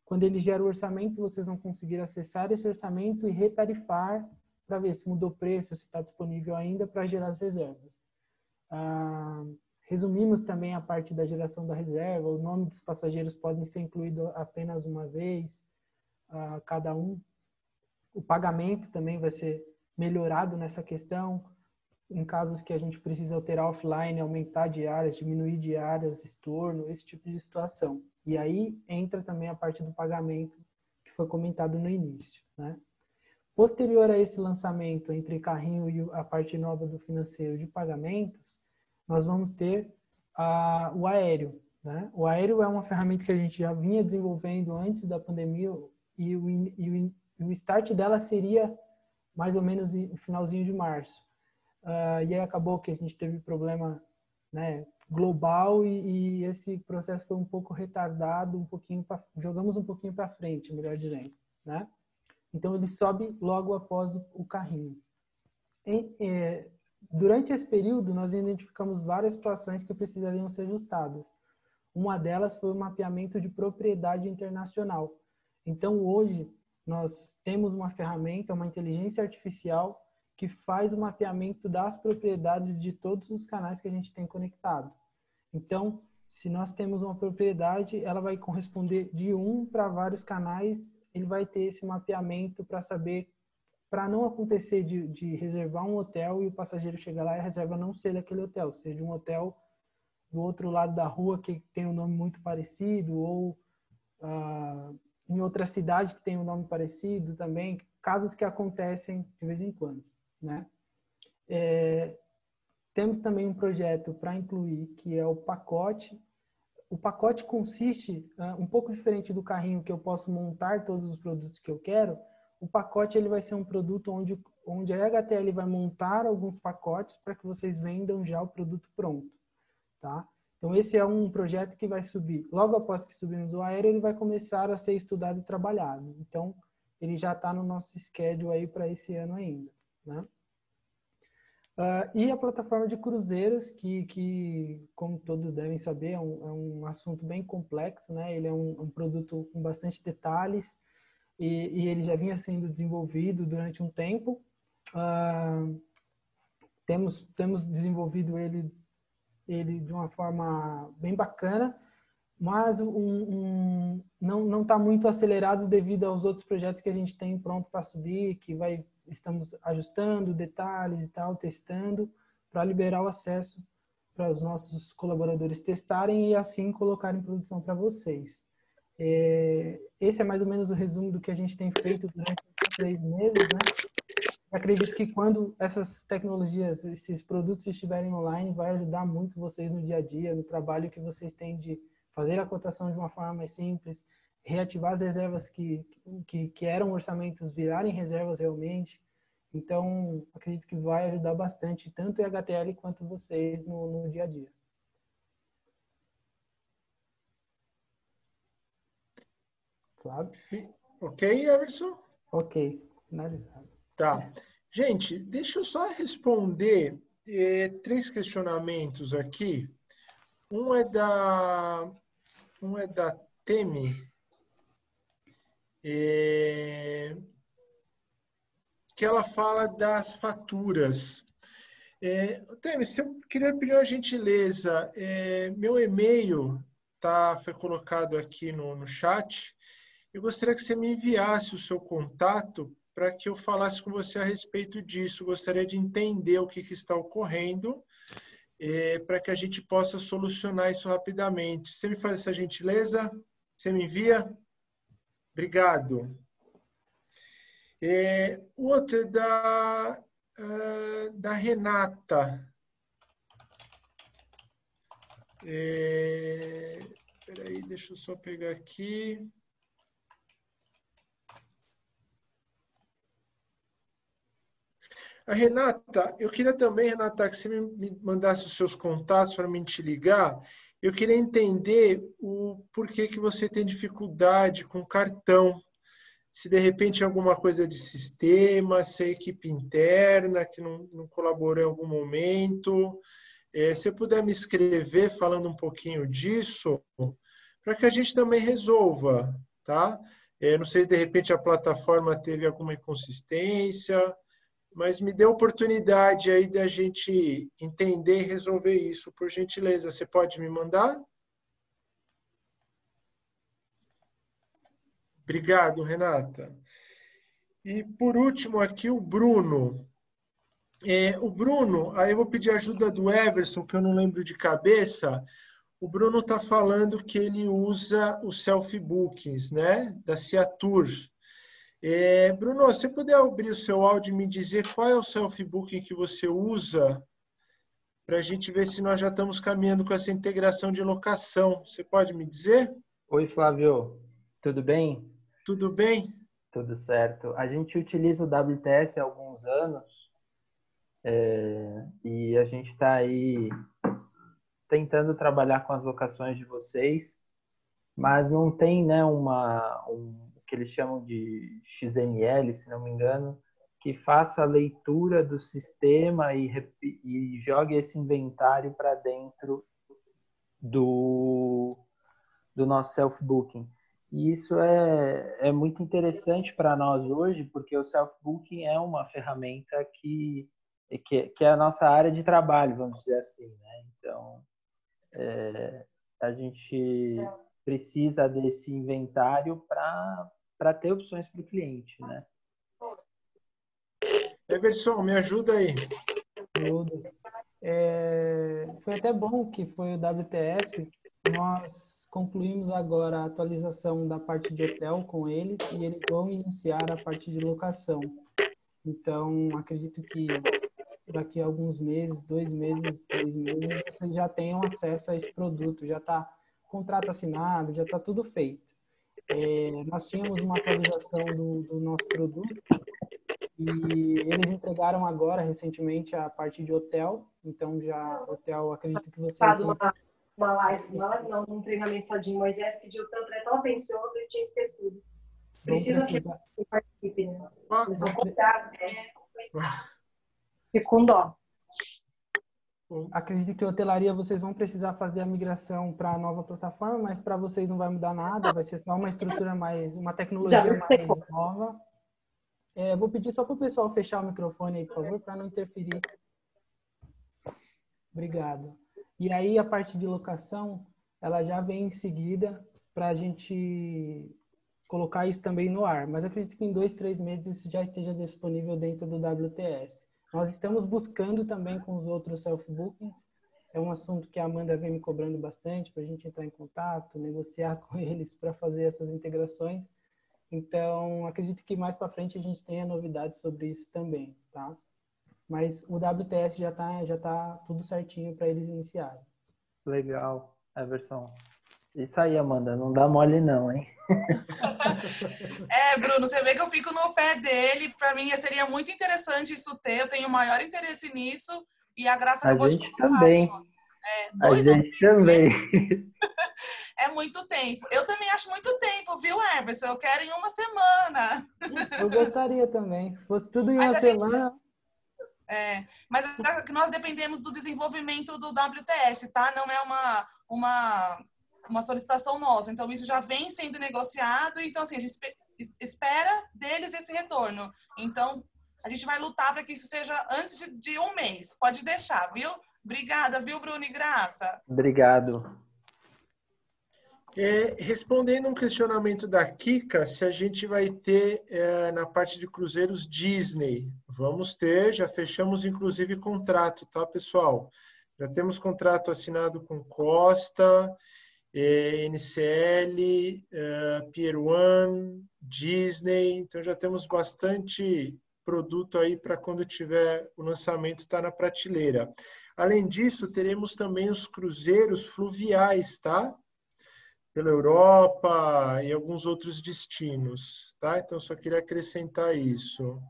Quando ele gera o orçamento, vocês vão conseguir acessar esse orçamento e retarifar para ver se mudou o preço, se está disponível ainda para gerar as reservas. Resumimos também a parte da geração da reserva, o nome dos passageiros podem ser incluído apenas uma vez, cada um. O pagamento também vai ser melhorado nessa questão, em casos que a gente precisa alterar offline, aumentar diárias, diminuir diárias, estorno, esse tipo de situação. E aí entra também a parte do pagamento que foi comentado no início, né? Posterior a esse lançamento entre carrinho e a parte nova do financeiro de pagamentos, nós vamos ter o aéreo, né? O aéreo é uma ferramenta que a gente já vinha desenvolvendo antes da pandemia e o start dela seria mais ou menos no finalzinho de março. E aí acabou que a gente teve problema, né, global e esse processo foi um pouco retardado, jogamos um pouquinho para frente, melhor dizendo, né? Então ele sobe logo após o carrinho. Durante esse período nós identificamos várias situações que precisariam ser ajustadas. Uma delas foi o mapeamento de propriedade internacional. Então, hoje, nós temos uma ferramenta, uma inteligência artificial, que faz o mapeamento das propriedades de todos os canais que a gente tem conectado. Então, se nós temos uma propriedade, ela vai corresponder de um para vários canais, ele vai ter esse mapeamento para saber, para não acontecer de reservar um hotel e o passageiro chegar lá e a reserva não ser daquele hotel, seja um hotel do outro lado da rua que tem um nome muito parecido, ou em outra cidade que tem um nome parecido também, casos que acontecem de vez em quando, né? Temos também um projeto para incluir, que é o pacote. O pacote consiste, um pouco diferente do carrinho, que eu posso montar todos os produtos que eu quero. O pacote ele vai ser um produto onde a HTL vai montar alguns pacotes para que vocês vendam já o produto pronto, tá? Então, esse é um projeto que vai subir. Logo após que subirmos o aéreo, ele vai começar a ser estudado e trabalhado. Então, ele já está no nosso schedule aí para esse ano ainda, né? E a plataforma de cruzeiros, que, como todos devem saber, é um assunto bem complexo, né? Ele é um produto com bastante detalhes e ele já vinha sendo desenvolvido durante um tempo. Temos desenvolvido ele de uma forma bem bacana, mas não está muito acelerado devido aos outros projetos que a gente tem pronto para subir, estamos ajustando detalhes e tal, testando, para liberar o acesso para os nossos colaboradores testarem e assim colocar em produção para vocês. Esse é mais ou menos o resumo do que a gente tem feito durante os 3 meses, né? Eu acredito que quando essas tecnologias, esses produtos estiverem online, vai ajudar muito vocês no dia a dia, no trabalho que vocês têm de fazer a cotação de uma forma mais simples, reativar as reservas que eram orçamentos virarem reservas realmente. Então, acredito que vai ajudar bastante, tanto a HTL quanto vocês no dia a dia. Claro? Ok, Everson? Ok, finalizado. Tá. Gente, deixa eu só responder 3 questionamentos aqui. Um é da Temi, que ela fala das faturas. Temi, eu queria pedir uma gentileza. Meu e-mail foi colocado aqui no chat. Eu gostaria que você me enviasse o seu contato para que eu falasse com você a respeito disso. Gostaria de entender o que está ocorrendo, para que a gente possa solucionar isso rapidamente. Você me faz essa gentileza? Você me envia? Obrigado. O outro é da Renata. Espera aí, deixa eu só pegar aqui. A Renata, eu queria também, Renata, que você me mandasse os seus contatos para mim te ligar. Eu queria entender o porquê que você tem dificuldade com cartão. Se de repente alguma coisa de sistema, se é equipe interna que não colaborou em algum momento. Se puder me escrever falando um pouquinho disso, para que a gente também resolva, tá? Não sei se de repente a plataforma teve alguma inconsistência, mas me dê a oportunidade aí da gente entender e resolver isso, por gentileza. Você pode me mandar? Obrigado, Renata. E por último aqui o Bruno. O Bruno, aí eu vou pedir ajuda do Everson, que eu não lembro de cabeça. O Bruno está falando que ele usa os self-bookings, né, da Ciatur. Bruno, se puder abrir o seu áudio e me dizer qual é o self-booking que você usa, para a gente ver se nós já estamos caminhando com essa integração de locação. Você pode me dizer? Oi, Flávio. Tudo bem? Tudo bem? Tudo certo. A gente utiliza o WTS há alguns anos e a gente está aí tentando trabalhar com as locações de vocês, mas não tem, né, o que eles chamam de XML, se não me engano, que faça a leitura do sistema e jogue esse inventário para dentro do nosso self-booking. E isso é muito interessante para nós hoje, porque o self-booking é uma ferramenta que é a nossa área de trabalho, vamos dizer assim, né? Então, a gente precisa desse inventário para ter opções para o cliente, né? Everson, me ajuda aí. Tudo. Foi até bom que foi o WTS. Nós concluímos agora a atualização da parte de hotel com eles e eles vão iniciar a parte de locação. Então, acredito que daqui a alguns meses, 2 meses, 3 meses, vocês já tenham acesso a esse produto, já está contrato assinado, já está tudo feito. Nós tínhamos uma atualização do nosso produto e eles entregaram agora, recentemente, a parte de hotel. Então, já hotel, acredito que vocês vão... Uma live, não, um treinamento todinho. Moisés pediu tanto, é tão atencioso, eu tinha esquecido. Precisa que participe, né? Eles são convidados, e com dó. Acredito que a hotelaria vocês vão precisar fazer a migração para a nova plataforma, mas para vocês não vai mudar nada, vai ser só uma estrutura mais, uma tecnologia mais nova. Vou pedir só para o pessoal fechar o microfone aí, por favor, para não interferir. Obrigado. E aí a parte de locação, ela já vem em seguida para a gente colocar isso também no ar. Mas acredito que em 2, 3 meses isso já esteja disponível dentro do WTS. Nós estamos buscando também com os outros self-bookings. É um assunto que a Amanda vem me cobrando bastante para a gente entrar em contato, negociar com eles para fazer essas integrações. Então, acredito que mais para frente a gente tenha novidades sobre isso também, tá? Mas o WTS já tá tudo certinho para eles iniciarem. Legal, Everson. Isso aí, Amanda, não dá mole não, hein? Bruno, você vê que eu fico no pé dele. Para mim seria muito interessante isso ter. Eu tenho maior interesse nisso. E a Graça acabou de colocar. Também. A gente também. É muito tempo. Eu também acho muito tempo, viu, Everson? Eu quero em uma semana. Eu gostaria também. Se fosse tudo em uma semana... Mas nós dependemos do desenvolvimento do WTS, tá? Não é uma solicitação nossa. Então, isso já vem sendo negociado. Então, assim, a gente espera deles esse retorno. Então, a gente vai lutar para que isso seja antes de um mês. Pode deixar, viu? Obrigada, viu, Bruno e Graça? Obrigado. Respondendo um questionamento da Kika, se a gente vai ter na parte de cruzeiros Disney. Vamos ter, já fechamos inclusive contrato, tá, pessoal? Já temos contrato assinado com Costa, NCL, Pier One, Disney, então já temos bastante produto aí para quando tiver o lançamento tá na prateleira. Além disso, teremos também os cruzeiros fluviais, tá? Pela Europa e alguns outros destinos, tá? Então, só queria acrescentar isso.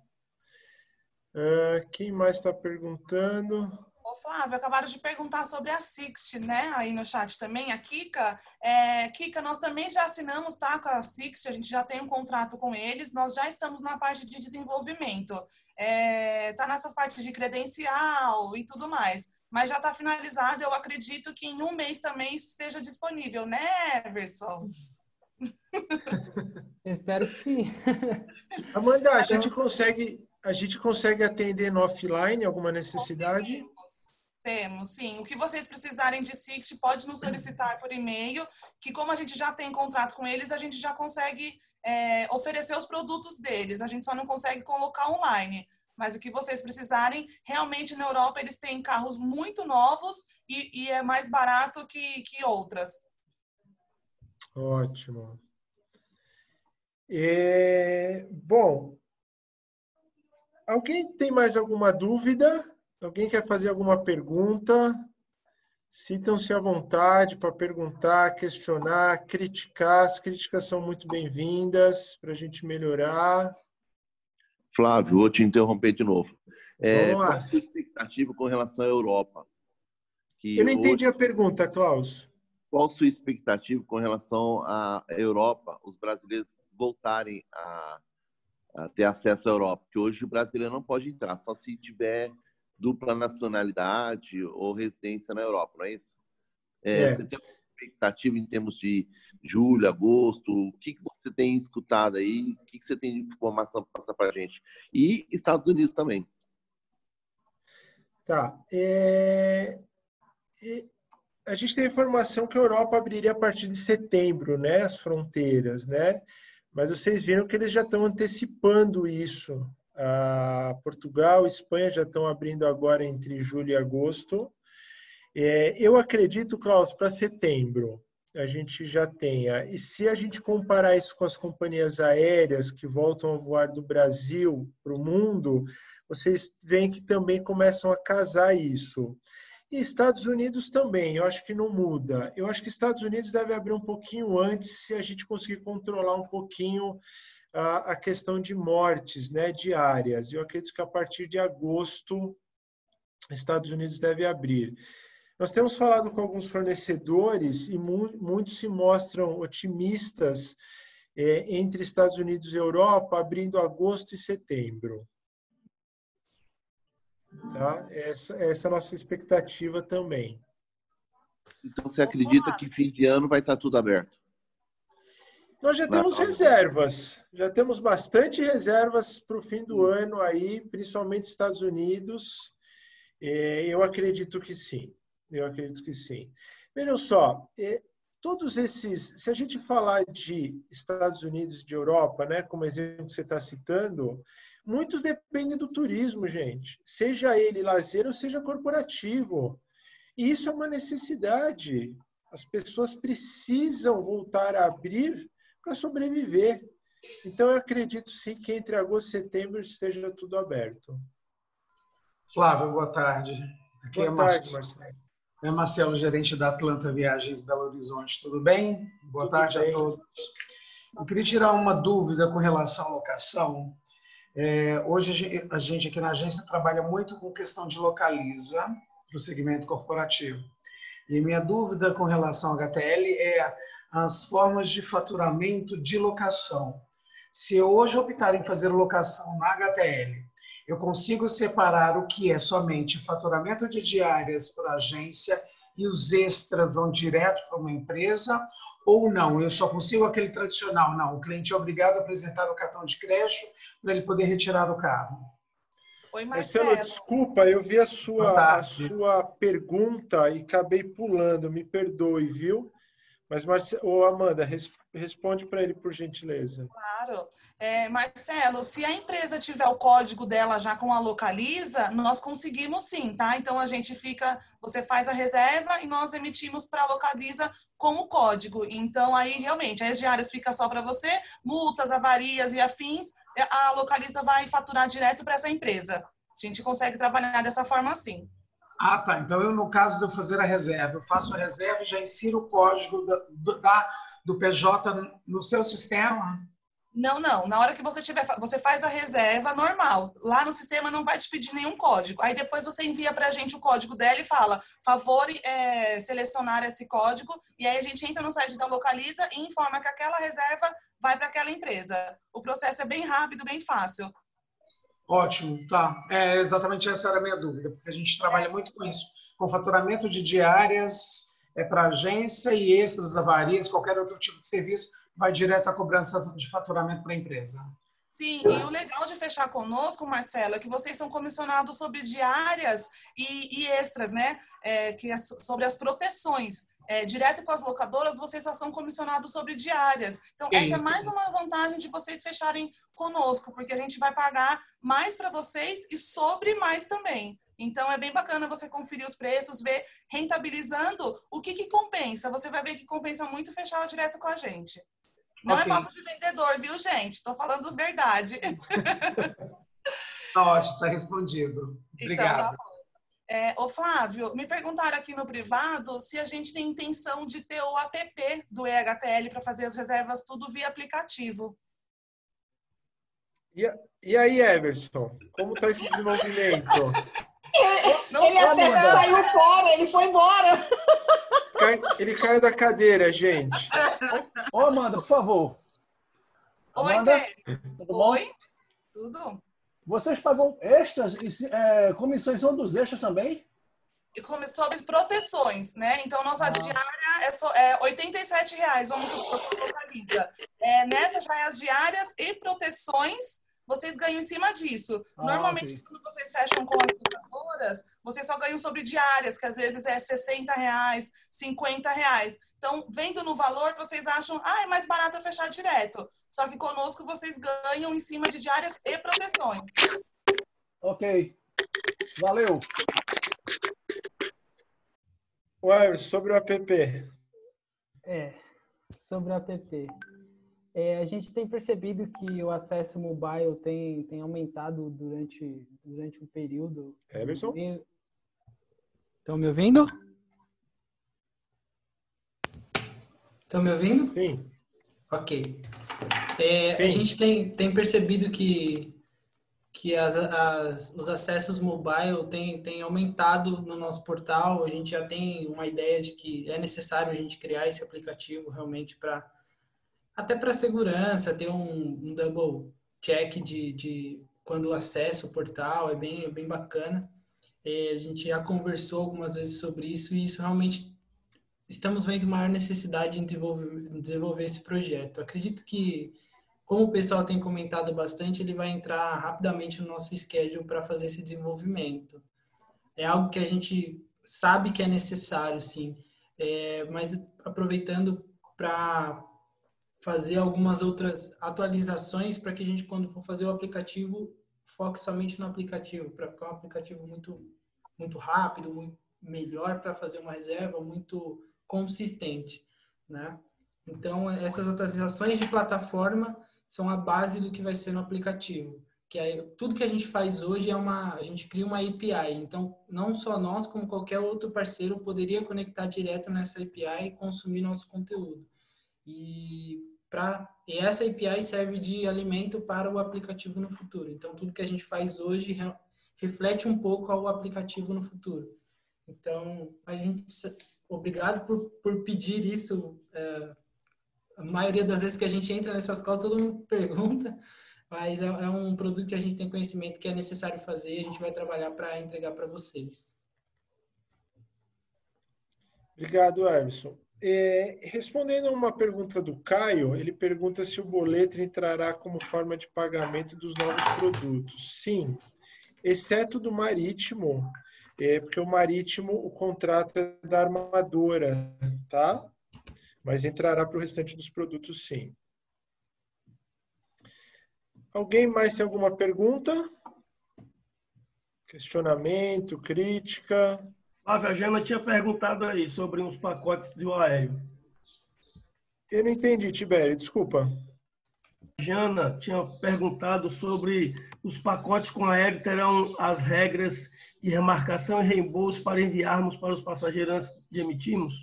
Quem mais está perguntando? Ô, Flávio, acabaram de perguntar sobre a Sixt, né? Aí no chat também, a Kika. Kika, nós também já assinamos, tá? Com a Sixt, a gente já tem um contrato com eles, nós já estamos na parte de desenvolvimento. Tá nessas partes de credencial e tudo mais. Mas já está finalizado, eu acredito que em um mês também esteja disponível, né, Everson? Eu espero que sim. Amanda, a gente consegue atender no offline alguma necessidade? Temos, sim. O que vocês precisarem de Sixt, pode nos solicitar por e-mail, que como a gente já tem contrato com eles, a gente já consegue oferecer os produtos deles. A gente só não consegue colocar online. Mas o que vocês precisarem, realmente na Europa eles têm carros muito novos e é mais barato que outras. Ótimo. Bom, alguém tem mais alguma dúvida? Alguém quer fazer alguma pergunta? Sintam-se à vontade para perguntar, questionar, criticar. As críticas são muito bem-vindas para a gente melhorar. Flávio, vou te interromper de novo. Vamos lá. Qual a sua expectativa com relação à Europa? Eu não entendi a pergunta, Klaus. Qual a sua expectativa com relação à Europa, os brasileiros voltarem a ter acesso à Europa? Porque hoje o brasileiro não pode entrar, só se tiver dupla nacionalidade ou residência na Europa, não é isso? Você tem uma expectativa em termos de julho, agosto? O que você tem escutado aí? O que você tem de informação para passar para a gente? E Estados Unidos também. Tá. A gente tem informação que a Europa abriria a partir de setembro, né, as fronteiras, né? Mas vocês viram que eles já estão antecipando isso. Portugal e Espanha já estão abrindo agora entre julho e agosto. Eu acredito, Klaus, para setembro a gente já tenha. E se a gente comparar isso com as companhias aéreas que voltam a voar do Brasil para o mundo, vocês veem que também começam a casar isso. E Estados Unidos também, eu acho que não muda. Eu acho que Estados Unidos deve abrir um pouquinho antes se a gente conseguir controlar um pouquinho a questão de mortes, né, diárias. Eu acredito que a partir de agosto, Estados Unidos deve abrir. Nós temos falado com alguns fornecedores e muitos se mostram otimistas entre Estados Unidos e Europa, abrindo agosto e setembro. Tá? Essa é a nossa expectativa também. Então, você acredita que fim de ano vai estar tudo aberto? Nós já temos reservas. Já temos bastante reservas para o fim do ano aí, principalmente Estados Unidos. Eu acredito que sim. Eu acredito que sim. Vejam só, todos esses... Se a gente falar de Estados Unidos e de Europa, né, como exemplo que você está citando... Muitos dependem do turismo, gente. Seja ele lazer ou seja corporativo. E isso é uma necessidade. As pessoas precisam voltar a abrir para sobreviver. Então, eu acredito sim que entre agosto e setembro esteja tudo aberto. Flávio, boa tarde. Aqui boa tarde, Marcelo. É Marcelo, gerente da Atlanta Viagens Belo Horizonte. Tudo bem? Boa tarde a todos. Eu queria tirar uma dúvida com relação à locação. Hoje a gente aqui na agência trabalha muito com questão de localiza para o segmento corporativo. E minha dúvida com relação ao HTL é as formas de faturamento de locação. Se hoje optar em fazer locação na HTL, eu consigo separar o que é somente faturamento de diárias para a agência e os extras vão direto para uma empresa? Ou não, eu só consigo aquele tradicional? Não, o cliente é obrigado a apresentar o cartão de crédito para ele poder retirar o carro. Oi, Marcelo. Marcelo, desculpa, eu vi a sua pergunta e acabei pulando, me perdoe, viu? Mas, Amanda, responde para ele, por gentileza. Claro. Marcelo, se a empresa tiver o código dela já com a Localiza, nós conseguimos sim, tá? Então, você faz a reserva e nós emitimos para a Localiza com o código. Então, aí, realmente, as diárias ficam só para você, multas, avarias e afins, a Localiza vai faturar direto para essa empresa. A gente consegue trabalhar dessa forma assim. Ah, tá. Então, no caso de eu fazer a reserva, eu faço a reserva e já insiro o código do PJ no seu sistema? Não. Na hora que você faz a reserva normal. Lá no sistema não vai te pedir nenhum código. Aí depois você envia para a gente o código dela e fala, favor selecionar esse código. E aí a gente entra no site da Localiza e informa que aquela reserva vai para aquela empresa. O processo é bem rápido, bem fácil. Ótimo, tá. Exatamente essa era a minha dúvida, porque a gente trabalha muito com isso, com faturamento de diárias para agência e extras, avarias, qualquer outro tipo de serviço, vai direto à cobrança de faturamento para a empresa. Sim, e o legal de fechar conosco, Marcelo, é que vocês são comissionados sobre diárias e extras, né? Sobre as proteções. Direto com as locadoras, vocês só são comissionados sobre diárias. Então, essa é mais uma vantagem de vocês fecharem conosco, porque a gente vai pagar mais para vocês e sobre mais também. Então, é bem bacana você conferir os preços, ver rentabilizando o que compensa. Você vai ver que compensa muito fechar direto com a gente. Não é papo de vendedor, viu, gente? Estou falando verdade. Ótimo, está respondido. Obrigado. Então, tá bom. Ô Flávio, me perguntaram aqui no privado se a gente tem intenção de ter o app do EHTL para fazer as reservas tudo via aplicativo. E aí, Everson? Como está esse desenvolvimento? Ele até saiu fora, ele foi embora. Ele caiu da cadeira, gente. Ô, Amanda, por favor. Oi, Amanda, tudo bom? Oi, tudo. Vocês pagam extras e comissões são dos extras também? sobre proteções, né? Então, nossa diária é R$ 87,00, vamos supor, por totaliza. Nessa já é as diárias e proteções, vocês ganham em cima disso. Normalmente, ok. quando vocês fecham com as locadoras, vocês só ganham sobre diárias, que às vezes é R$ 60,00, R$ 50,00. Então, vendo no valor, vocês acham, é mais barato fechar direto. Só que conosco, vocês ganham em cima de diárias e proteções. Ok. Valeu. Ué, sobre o app. Sobre o app. A gente tem percebido que o acesso mobile tem aumentado durante um período. Everson? Estão me ouvindo? Estão me ouvindo? Sim. Ok. Sim. A gente tem percebido que os acessos mobile têm aumentado no nosso portal. A gente já tem uma ideia de que é necessário a gente criar esse aplicativo realmente até para segurança, ter um double check de quando acessa o portal, é bem bacana. A gente já conversou algumas vezes sobre isso e isso realmente estamos vendo maior necessidade em desenvolver esse projeto. Acredito que, como o pessoal tem comentado bastante, ele vai entrar rapidamente no nosso schedule para fazer esse desenvolvimento. É algo que a gente sabe que é necessário, sim, mas aproveitando para fazer algumas outras atualizações para que a gente, quando for fazer o aplicativo, foque somente no aplicativo, para ficar um aplicativo muito rápido, muito melhor para fazer uma reserva, muito consistente, né? Então, essas atualizações de plataforma são a base do que vai ser no aplicativo. Que aí, tudo que a gente faz hoje a gente cria uma API. Então, não só nós, como qualquer outro parceiro poderia conectar direto nessa API e consumir nosso conteúdo. E essa API serve de alimento para o aplicativo no futuro. Então, tudo que a gente faz hoje reflete um pouco ao aplicativo no futuro. Então, obrigado por pedir isso. A maioria das vezes que a gente entra nessas calls, todo mundo pergunta, mas é um produto que a gente tem conhecimento que é necessário fazer e a gente vai trabalhar para entregar para vocês. Obrigado, Everson. Respondendo a uma pergunta do Caio, ele pergunta se o boleto entrará como forma de pagamento dos novos produtos. Sim, exceto do marítimo, porque o marítimo, o contrato é da armadora, tá? Mas entrará para o restante dos produtos, sim. Alguém mais tem alguma pergunta? Questionamento, crítica? A Jana tinha perguntado aí sobre uns pacotes de aéreo. Eu não entendi, Tibério, desculpa. Jana tinha perguntado sobre os pacotes com aéreo terão as regras de remarcação e reembolso para enviarmos para os passageiros antes de emitirmos?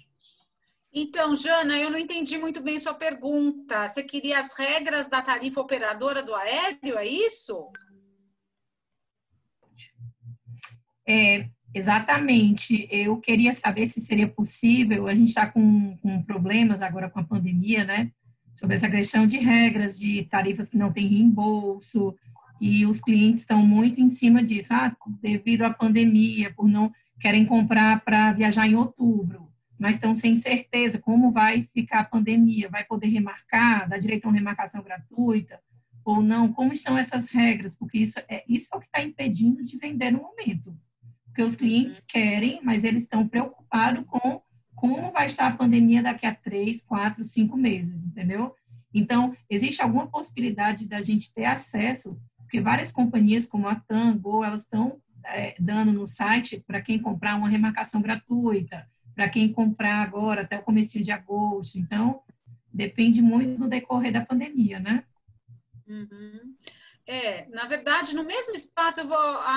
Então, Jana, eu não entendi muito bem sua pergunta. Você queria as regras da tarifa operadora do aéreo, é isso? Exatamente. Eu queria saber se seria possível, a gente está com problemas agora com a pandemia, né? Sobre essa questão de regras, de tarifas que não têm reembolso, e os clientes estão muito em cima disso. Devido à pandemia, querem comprar para viajar em outubro, mas estão sem certeza como vai ficar a pandemia, vai poder remarcar, dar direito a uma remarcação gratuita ou não, como estão essas regras, porque isso é o que está impedindo de vender no momento. Porque os clientes querem, mas eles estão preocupados com como vai estar a pandemia daqui a 3, 4, 5 meses, entendeu? Então, existe alguma possibilidade da gente ter acesso, porque várias companhias como a TAM, Gol, elas estão dando no site para quem comprar uma remarcação gratuita, para quem comprar agora até o comecinho de agosto. Então, depende muito do decorrer da pandemia, né? Uhum. Na verdade, no mesmo espaço,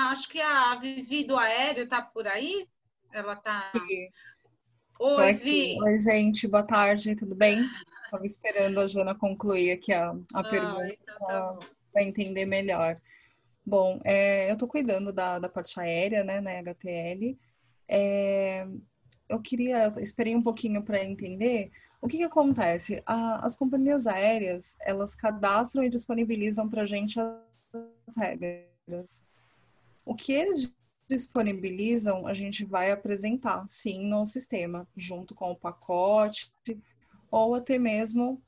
acho que a Vivi do Aéreo está por aí. Ela está... Oi, Vi. Oi, gente, boa tarde, tudo bem? Estava esperando a Jana concluir aqui a pergunta para entender melhor. Bom, eu estou cuidando da parte aérea, né, na HTL. Esperei um pouquinho para entender o que acontece. As companhias aéreas, elas cadastram e disponibilizam para a gente as regras. O que eles disponibilizam, a gente vai apresentar, sim, no sistema, junto com o pacote, ou até mesmo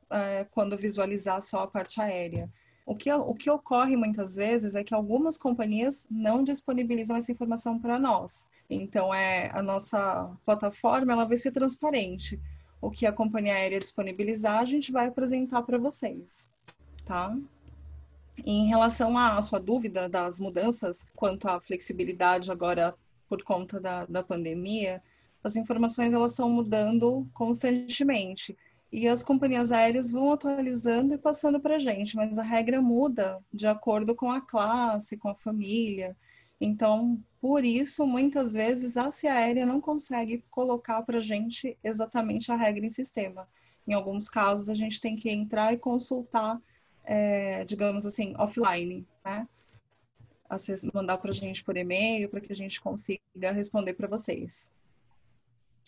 quando visualizar só a parte aérea. O que ocorre muitas vezes é que algumas companhias não disponibilizam essa informação para nós. Então, a nossa plataforma ela vai ser transparente. O que a companhia aérea disponibilizar, a gente vai apresentar para vocês, tá? Em relação à sua dúvida das mudanças quanto à flexibilidade agora por conta da pandemia, as informações elas estão mudando constantemente. E as companhias aéreas vão atualizando e passando para a gente, mas a regra muda de acordo com a classe, com a família. Então, por isso, muitas vezes, a CIA Aérea não consegue colocar para a gente exatamente a regra em sistema. Em alguns casos, a gente tem que entrar e consultar, digamos assim, offline, né? Mandar para a gente por e-mail, para que a gente consiga responder para vocês.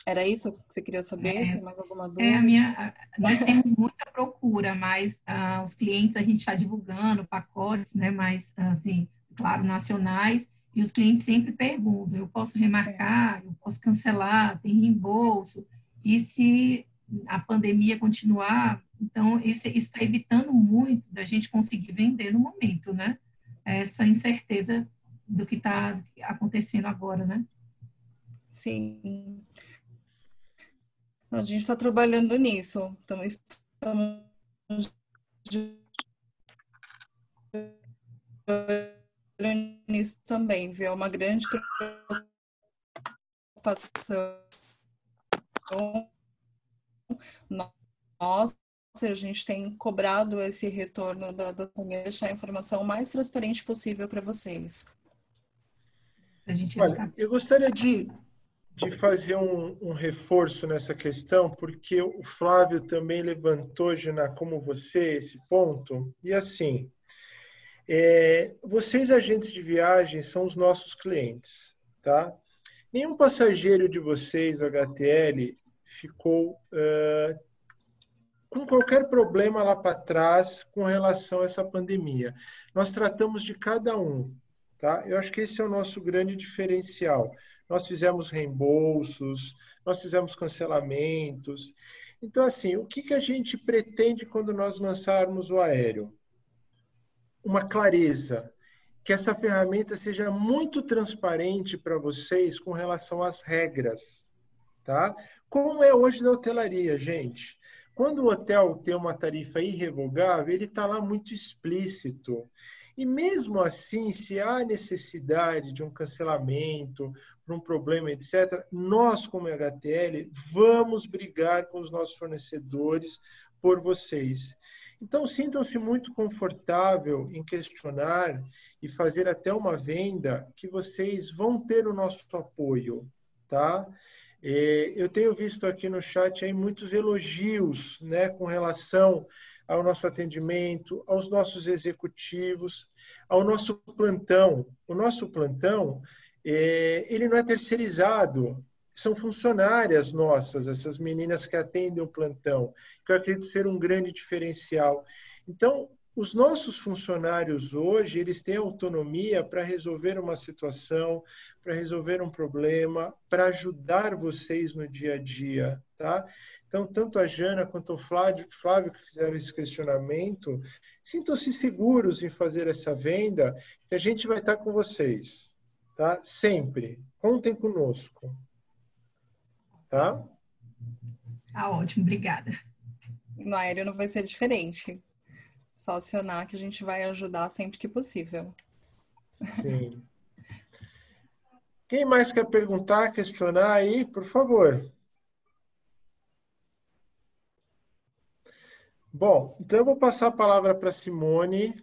Era isso que você queria saber? Tem mais alguma dúvida? Nós temos muita procura, mas os clientes a gente está divulgando pacotes, né? Mais, assim, claro, nacionais, e os clientes sempre perguntam, eu posso remarcar, eu posso cancelar, tem reembolso, e se a pandemia continuar, então isso está evitando muito da gente conseguir vender no momento, né? Essa incerteza do que está acontecendo agora, né? Sim. A gente está trabalhando nisso. Então, estamos nisso também, viu? É uma grande preocupação. Nós, a gente tem cobrado esse retorno da deixar a informação o mais transparente possível para vocês. Olha, eu gostaria de fazer um reforço nessa questão, porque o Flávio também levantou, Gina, como você, esse ponto. E assim, vocês, agentes de viagem, são os nossos clientes, tá? Nenhum passageiro de vocês, HTL, ficou com qualquer problema lá para trás com relação a essa pandemia. Nós tratamos de cada um, tá? Eu acho que esse é o nosso grande diferencial. Nós fizemos reembolsos, nós fizemos cancelamentos. Então, assim, o que a gente pretende quando nós lançarmos o aéreo? Uma clareza, que essa ferramenta seja muito transparente para vocês com relação às regras, tá? Como é hoje na hotelaria, gente. Quando o hotel tem uma tarifa irrevogável, ele está lá muito explícito. E mesmo assim, se há necessidade de um cancelamento, por um problema, etc., nós, como HTL, vamos brigar com os nossos fornecedores por vocês. Então, sintam-se muito confortável em questionar e fazer até uma venda, que vocês vão ter o nosso apoio, tá? Eu tenho visto aqui no chat aí muitos elogios, né, com relação ao nosso atendimento, aos nossos executivos, ao nosso plantão. O nosso plantão, ele não é terceirizado, são funcionárias nossas, essas meninas que atendem o plantão, que eu acredito ser um grande diferencial. Então, os nossos funcionários hoje, eles têm autonomia para resolver uma situação, para resolver um problema, para ajudar vocês no dia a dia, tá? Então, tanto a Jana quanto o Flávio que fizeram esse questionamento, sintam-se seguros em fazer essa venda, que a gente vai estar com vocês, tá? Sempre. Contem conosco. Tá? Tá ótimo, obrigada. No aéreo não vai ser diferente. Só acionar que a gente vai ajudar sempre que possível. Sim. Quem mais quer perguntar, questionar aí, por favor? Bom, então eu vou passar a palavra para a Simone.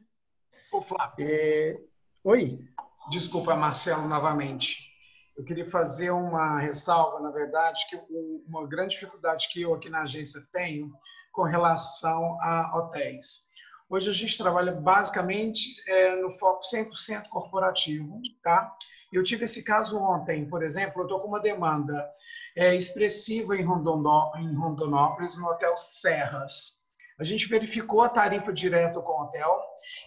Ô, Flávio. Oi. Desculpa, Marcelo, novamente. Eu queria fazer uma ressalva, na verdade, que uma grande dificuldade que eu aqui na agência tenho com relação a hotéis. Hoje a gente trabalha basicamente no foco 100% corporativo, tá? Eu tive esse caso ontem, por exemplo, eu estou com uma demanda expressiva em Rondonópolis, no Hotel Serras. A gente verificou a tarifa direto com o hotel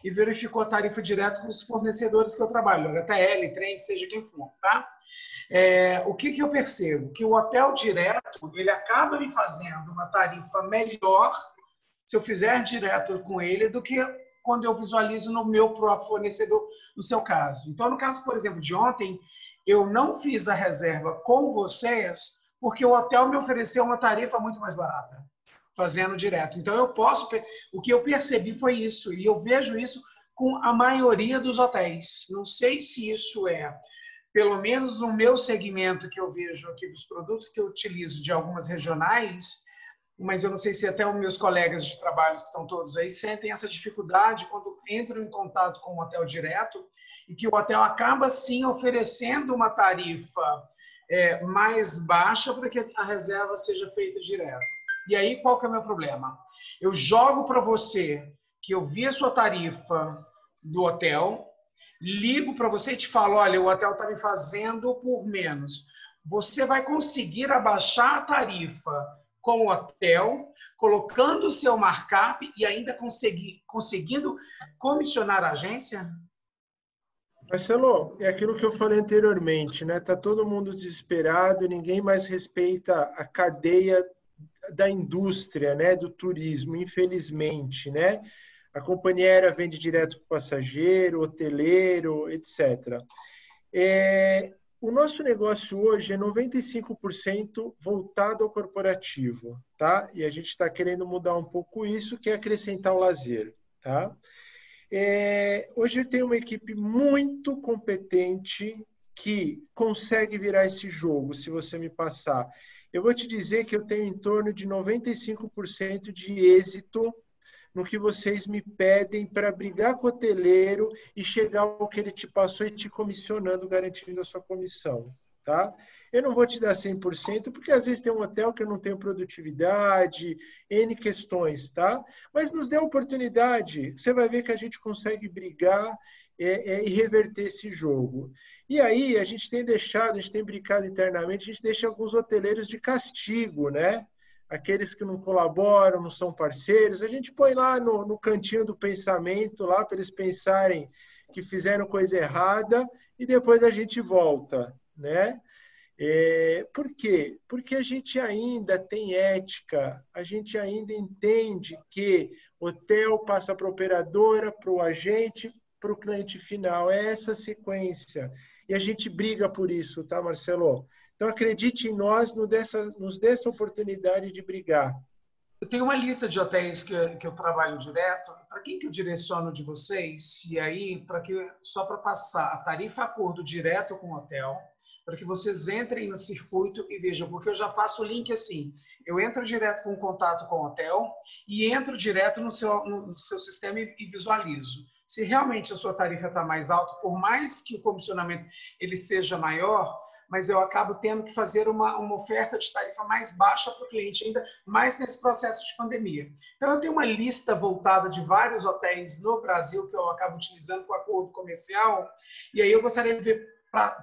e verificou a tarifa direto com os fornecedores que eu trabalho, HTL, trem, seja quem for, tá? O que eu percebo? Que o hotel direto, ele acaba me fazendo uma tarifa melhor se eu fizer direto com ele do que quando eu visualizo no meu próprio fornecedor, no seu caso. Então, no caso, por exemplo, de ontem, eu não fiz a reserva com vocês porque o hotel me ofereceu uma tarifa muito mais barata, fazendo direto. Então, o que eu percebi foi isso, e eu vejo isso com a maioria dos hotéis. Não sei se isso pelo menos no meu segmento que eu vejo aqui dos produtos que eu utilizo de algumas regionais, mas eu não sei se até os meus colegas de trabalho que estão todos aí sentem essa dificuldade quando entram em contato com o hotel direto e que o hotel acaba, sim, oferecendo uma tarifa mais baixa para que a reserva seja feita direto. E aí, qual que é o meu problema? Eu jogo para você que eu vi a sua tarifa do hotel, ligo para você e te falo, olha, o hotel está me fazendo por menos. Você vai conseguir abaixar a tarifa com o hotel, colocando o seu markup e ainda conseguindo comissionar a agência? Marcelo, é aquilo que eu falei anteriormente, né? Tá todo mundo desesperado, ninguém mais respeita a cadeia da indústria, né? Do turismo, infelizmente, né? A companhia aérea vende direto para o passageiro, hoteleiro, etc. O nosso negócio hoje é 95% voltado ao corporativo, tá? E a gente está querendo mudar um pouco isso, que é acrescentar o lazer, tá? Hoje eu tenho uma equipe muito competente que consegue virar esse jogo, se você me passar. Eu vou te dizer que eu tenho em torno de 95% de êxito no que vocês me pedem para brigar com o hoteleiro e chegar ao que ele te passou e te comissionando, garantindo a sua comissão, tá? Eu não vou te dar 100%, porque às vezes tem um hotel que eu não tenho produtividade, N questões, tá? Mas nos dê a oportunidade, você vai ver que a gente consegue brigar e reverter esse jogo. E aí, a gente tem brincado internamente, a gente deixa alguns hoteleiros de castigo, né? Aqueles que não colaboram, não são parceiros, a gente põe lá no cantinho do pensamento, lá para eles pensarem que fizeram coisa errada e depois a gente volta, né? Por quê? Porque a gente ainda tem ética, a gente ainda entende que hotel passa para a operadora, para o agente, para o cliente final. É essa sequência. E a gente briga por isso, tá, Marcelo? Então, acredite em nós, nos dê essa oportunidade de brigar. Eu tenho uma lista de hotéis que eu trabalho direto. Para quem que eu direciono de vocês? E aí, só para passar a tarifa acordo direto com o hotel, para que vocês entrem no circuito e vejam, porque eu já faço o link assim. Eu entro direto com contato com o hotel e entro direto no seu sistema e visualizo. Se realmente a sua tarifa está mais alta, por mais que o comissionamento ele seja maior, mas eu acabo tendo que fazer uma oferta de tarifa mais baixa para o cliente, ainda mais nesse processo de pandemia. Então, eu tenho uma lista voltada de vários hotéis no Brasil que eu acabo utilizando com acordo comercial, e aí eu gostaria de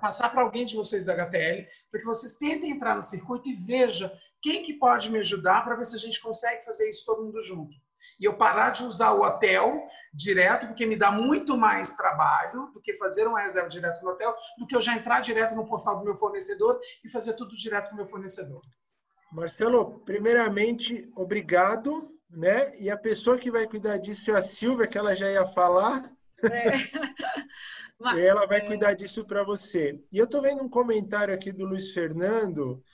passar para alguém de vocês da HTL, para que vocês tentem entrar no circuito e vejam quem que pode me ajudar para ver se a gente consegue fazer isso todo mundo junto. E eu parar de usar o hotel direto, porque me dá muito mais trabalho do que fazer uma reserva direto no hotel, do que eu já entrar direto no portal do meu fornecedor e fazer tudo direto com o meu fornecedor. Marcelo, primeiramente, obrigado, né? E a pessoa que vai cuidar disso é a Silvia, que ela já ia falar. E ela vai cuidar disso para você. E eu estou vendo um comentário aqui do Luiz Fernando,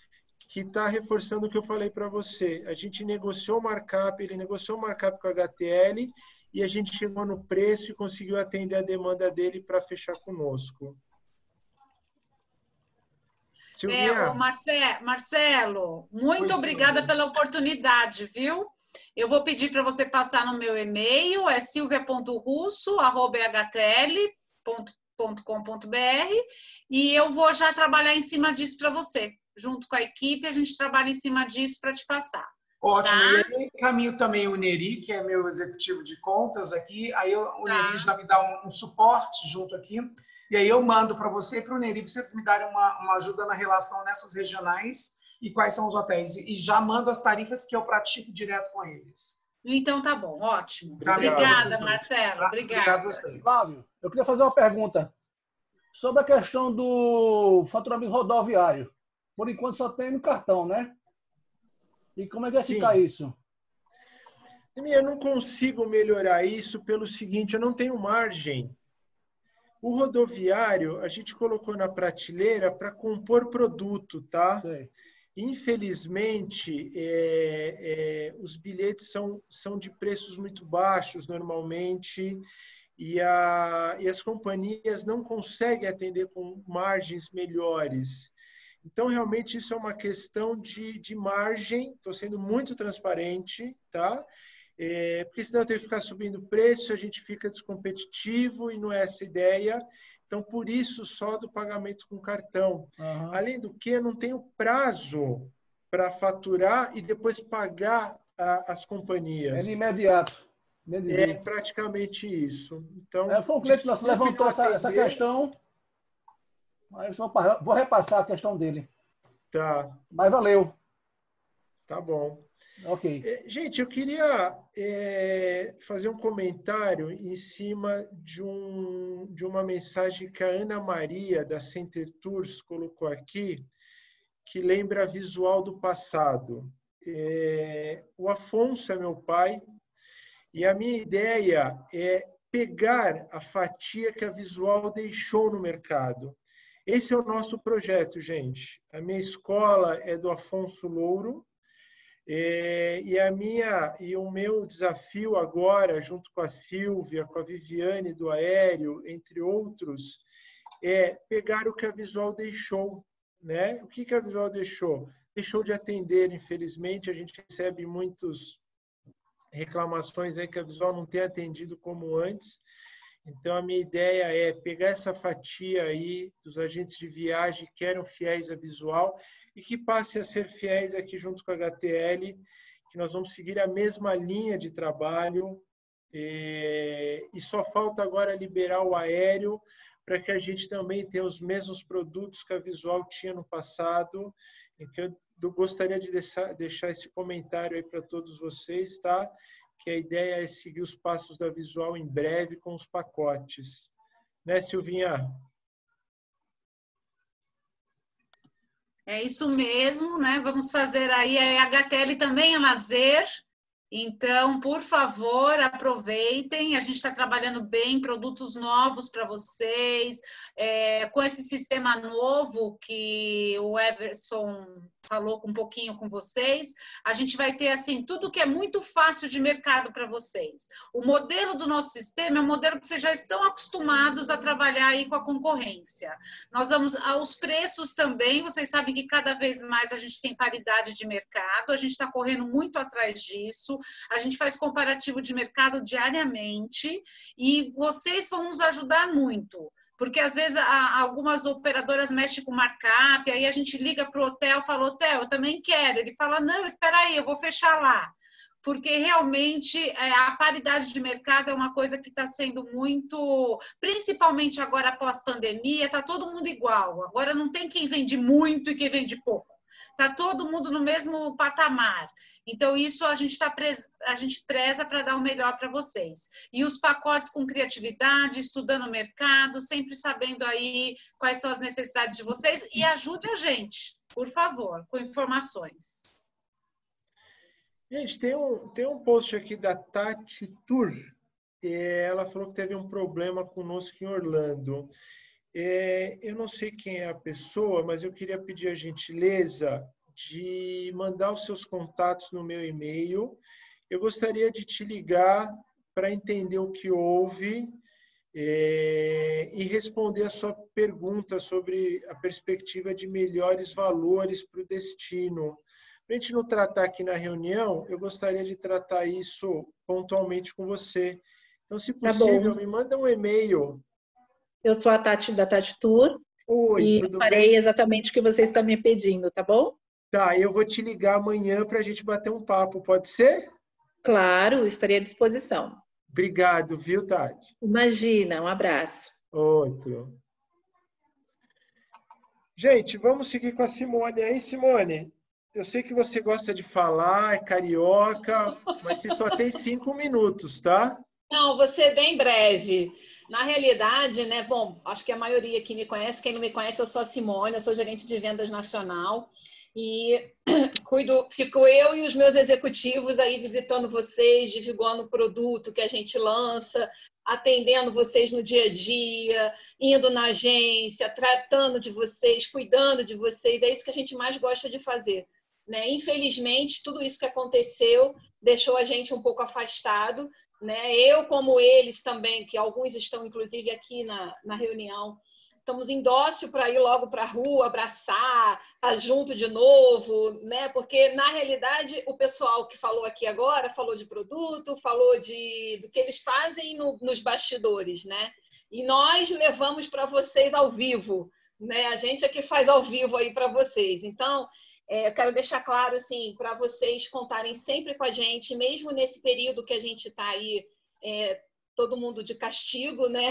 que está reforçando o que eu falei para você. A gente negociou o markup, ele negociou o markup com a HTL e a gente chegou no preço e conseguiu atender a demanda dele para fechar conosco. Silvia. Marcelo, muito obrigada pela oportunidade, viu? Eu vou pedir para você passar no meu e-mail, é silvia.russo@htl.com.br, e eu vou já trabalhar em cima disso para você. Junto com a equipe, a gente trabalha em cima disso para te passar. Ótimo. Tá? E aí eu encaminho também o Neri, que é meu executivo de contas aqui. Aí o Neri já me dá um suporte junto aqui. E aí eu mando para você e para o Neri, para vocês me darem uma ajuda na relação nessas regionais e quais são os hotéis. E já mando as tarifas que eu pratico direto com eles. Então tá bom, ótimo. Obrigado. Obrigada, Marcelo. Obrigada. Obrigado a você. Flávio, eu queria fazer uma pergunta sobre a questão do faturamento rodoviário. Por enquanto só tem no cartão, né? E como é que vai ficar isso? Eu não consigo melhorar isso pelo seguinte, eu não tenho margem. O rodoviário, a gente colocou na prateleira para compor produto, tá? Sei. Infelizmente, os bilhetes são de preços muito baixos normalmente e as companhias não conseguem atender com margens melhores. Então, realmente, isso é uma questão de margem. Estou sendo muito transparente, tá? Porque senão eu tenho que ficar subindo o preço, a gente fica descompetitivo e não é essa a ideia. Então, por isso, só do pagamento com cartão. Uhum. Além do que, eu não tenho prazo para faturar e depois pagar as companhias. É de imediato. É praticamente isso. Então, foi o cliente que levantou essa questão. Mas vou repassar a questão dele. Tá. Mas valeu. Tá bom. Ok. Gente, eu queria fazer um comentário em cima de uma mensagem que a Ana Maria, da Center Tours, colocou aqui, que lembra a Visual do passado. O Afonso é meu pai, e a minha ideia é pegar a fatia que a Visual deixou no mercado. Esse é o nosso projeto, gente. A minha escola é do Afonso Louro, e o meu desafio agora, junto com a Silvia, com a Viviane do Aéreo, entre outros, é pegar o que a Visual deixou, né? O que a Visual deixou? Deixou de atender, infelizmente. A gente recebe muitas reclamações aí que a Visual não tem atendido como antes. Então, a minha ideia é pegar essa fatia aí dos agentes de viagem que eram fiéis à Visual e que passem a ser fiéis aqui junto com a HTL, que nós vamos seguir a mesma linha de trabalho e só falta agora liberar o aéreo para que a gente também tenha os mesmos produtos que a Visual tinha no passado, e que eu gostaria de deixar esse comentário aí para todos vocês, tá? Que a ideia é seguir os passos da Visual em breve com os pacotes. Né, Silvinha? É isso mesmo, né? Vamos fazer aí a HTL também é lazer. Então, por favor, aproveitem. A gente está trabalhando bem, produtos novos para vocês, com esse sistema novo que o Everson falou um pouquinho com vocês. A gente vai ter, assim, tudo que é muito fácil de mercado para vocês. O modelo do nosso sistema é um modelo que vocês já estão acostumados a trabalhar aí com a concorrência. Nós vamos aos preços também. Vocês sabem que cada vez mais a gente tem paridade de mercado. A gente está correndo muito atrás disso. A gente faz comparativo de mercado diariamente e vocês vão nos ajudar muito, porque às vezes algumas operadoras mexem com markup, aí a gente liga para o hotel e fala, hotel, eu também quero. Ele fala, não, espera aí, eu vou fechar lá. Porque realmente a paridade de mercado é uma coisa que está sendo muito, principalmente agora após pandemia, está todo mundo igual. Agora não tem quem vende muito e quem vende pouco. Está todo mundo no mesmo patamar. Então, isso a gente preza para dar o melhor para vocês. E os pacotes com criatividade, estudando o mercado, sempre sabendo aí quais são as necessidades de vocês. E ajude a gente, por favor, com informações. Gente, tem um post aqui da Tati Tour. Ela falou que teve um problema conosco em Orlando. Eu não sei quem é a pessoa, mas eu queria pedir a gentileza de mandar os seus contatos no meu e-mail. Eu gostaria de te ligar para entender o que houve e responder a sua pergunta sobre a perspectiva de melhores valores para o destino. Para a gente não tratar aqui na reunião, eu gostaria de tratar isso pontualmente com você. Então, se possível, me manda um e-mail. Eu sou a Tati da Tati Tour. Oi, e farei exatamente o que você está me pedindo, tá bom? Tá, eu vou te ligar amanhã para a gente bater um papo, pode ser? Claro, estarei à disposição. Obrigado, viu, Tati? Imagina, um abraço. Outro. Gente, vamos seguir com a Simone aí, Simone. eu sei que você gosta de falar, é carioca, mas você só tem 5 minutos, tá? Não, vou ser bem breve. Na realidade, né, bom, acho que a maioria aqui me conhece. Quem não me conhece, eu sou a Simone, eu sou gerente de vendas nacional e fico eu e os meus executivos aí visitando vocês, divulgando o produto que a gente lança, atendendo vocês no dia a dia, indo na agência, tratando de vocês, cuidando de vocês. É isso que a gente mais gosta de fazer, né? Infelizmente, tudo isso que aconteceu deixou a gente um pouco afastado, né? Eu, como eles também, que alguns estão inclusive aqui na reunião, estamos em dócil para ir logo para a rua, abraçar, estar junto de novo, né? Porque, na realidade, o pessoal que falou aqui agora falou de produto, falou do que eles fazem nos bastidores, né? E nós levamos para vocês ao vivo, né? A gente é que faz ao vivo aí para vocês. Então, eu quero deixar claro, assim, para vocês contarem sempre com a gente, mesmo nesse período que a gente está aí, todo mundo de castigo, né?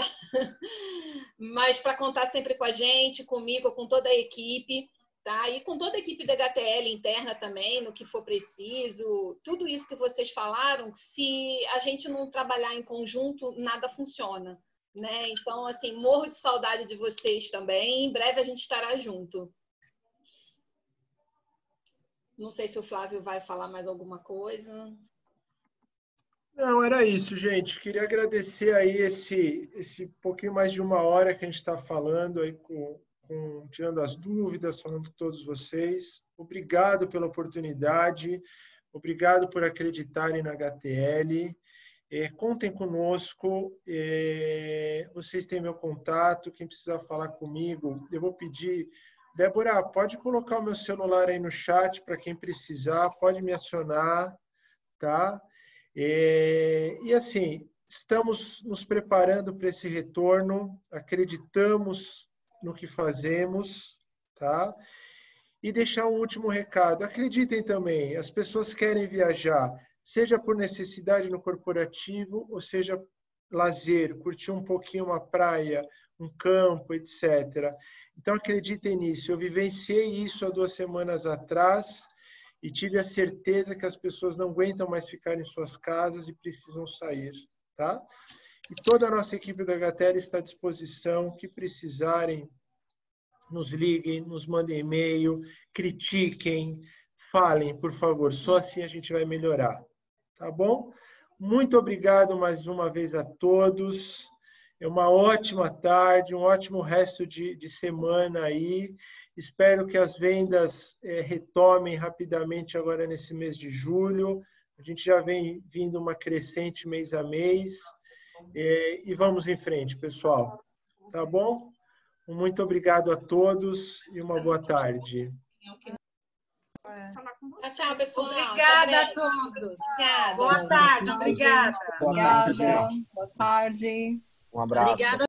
Mas para contar sempre com a gente, comigo, com toda a equipe, tá? E com toda a equipe da HTL interna também, no que for preciso. Tudo isso que vocês falaram, se a gente não trabalhar em conjunto, nada funciona, né? Então, assim, morro de saudade de vocês também. Em breve a gente estará junto. Não sei se o Flávio vai falar mais alguma coisa. Não, era isso, gente. Queria agradecer aí esse pouquinho mais de 1 hora que a gente está falando, aí tirando as dúvidas, falando com todos vocês. Obrigado pela oportunidade, obrigado por acreditarem na HTL. Contem conosco, vocês têm meu contato, quem precisar falar comigo, eu vou pedir... Débora, pode colocar o meu celular aí no chat para quem precisar, pode me acionar, tá? E assim, estamos nos preparando para esse retorno, acreditamos no que fazemos, tá? E deixar um último recado, acreditem também, as pessoas querem viajar, seja por necessidade no corporativo, ou seja, lazer, curtir um pouquinho uma praia, um campo, etc. Então, acreditem nisso. Eu vivenciei isso há 2 semanas atrás e tive a certeza que as pessoas não aguentam mais ficar em suas casas e precisam sair, tá? E toda a nossa equipe da HTL está à disposição. O que precisarem, nos liguem, nos mandem e-mail, critiquem, falem, por favor. Só assim a gente vai melhorar, tá bom? Muito obrigado mais uma vez a todos. É uma ótima tarde, um ótimo resto de semana aí. Espero que as vendas retomem rapidamente agora nesse mês de julho. A gente já vem vindo uma crescente mês a mês. E vamos em frente, pessoal. Tá bom? Muito obrigado a todos e uma boa tarde. Tchau, pessoal. Obrigada a todos. Obrigada. Boa tarde, obrigada. Obrigada. Boa tarde. Um abraço. Obrigada.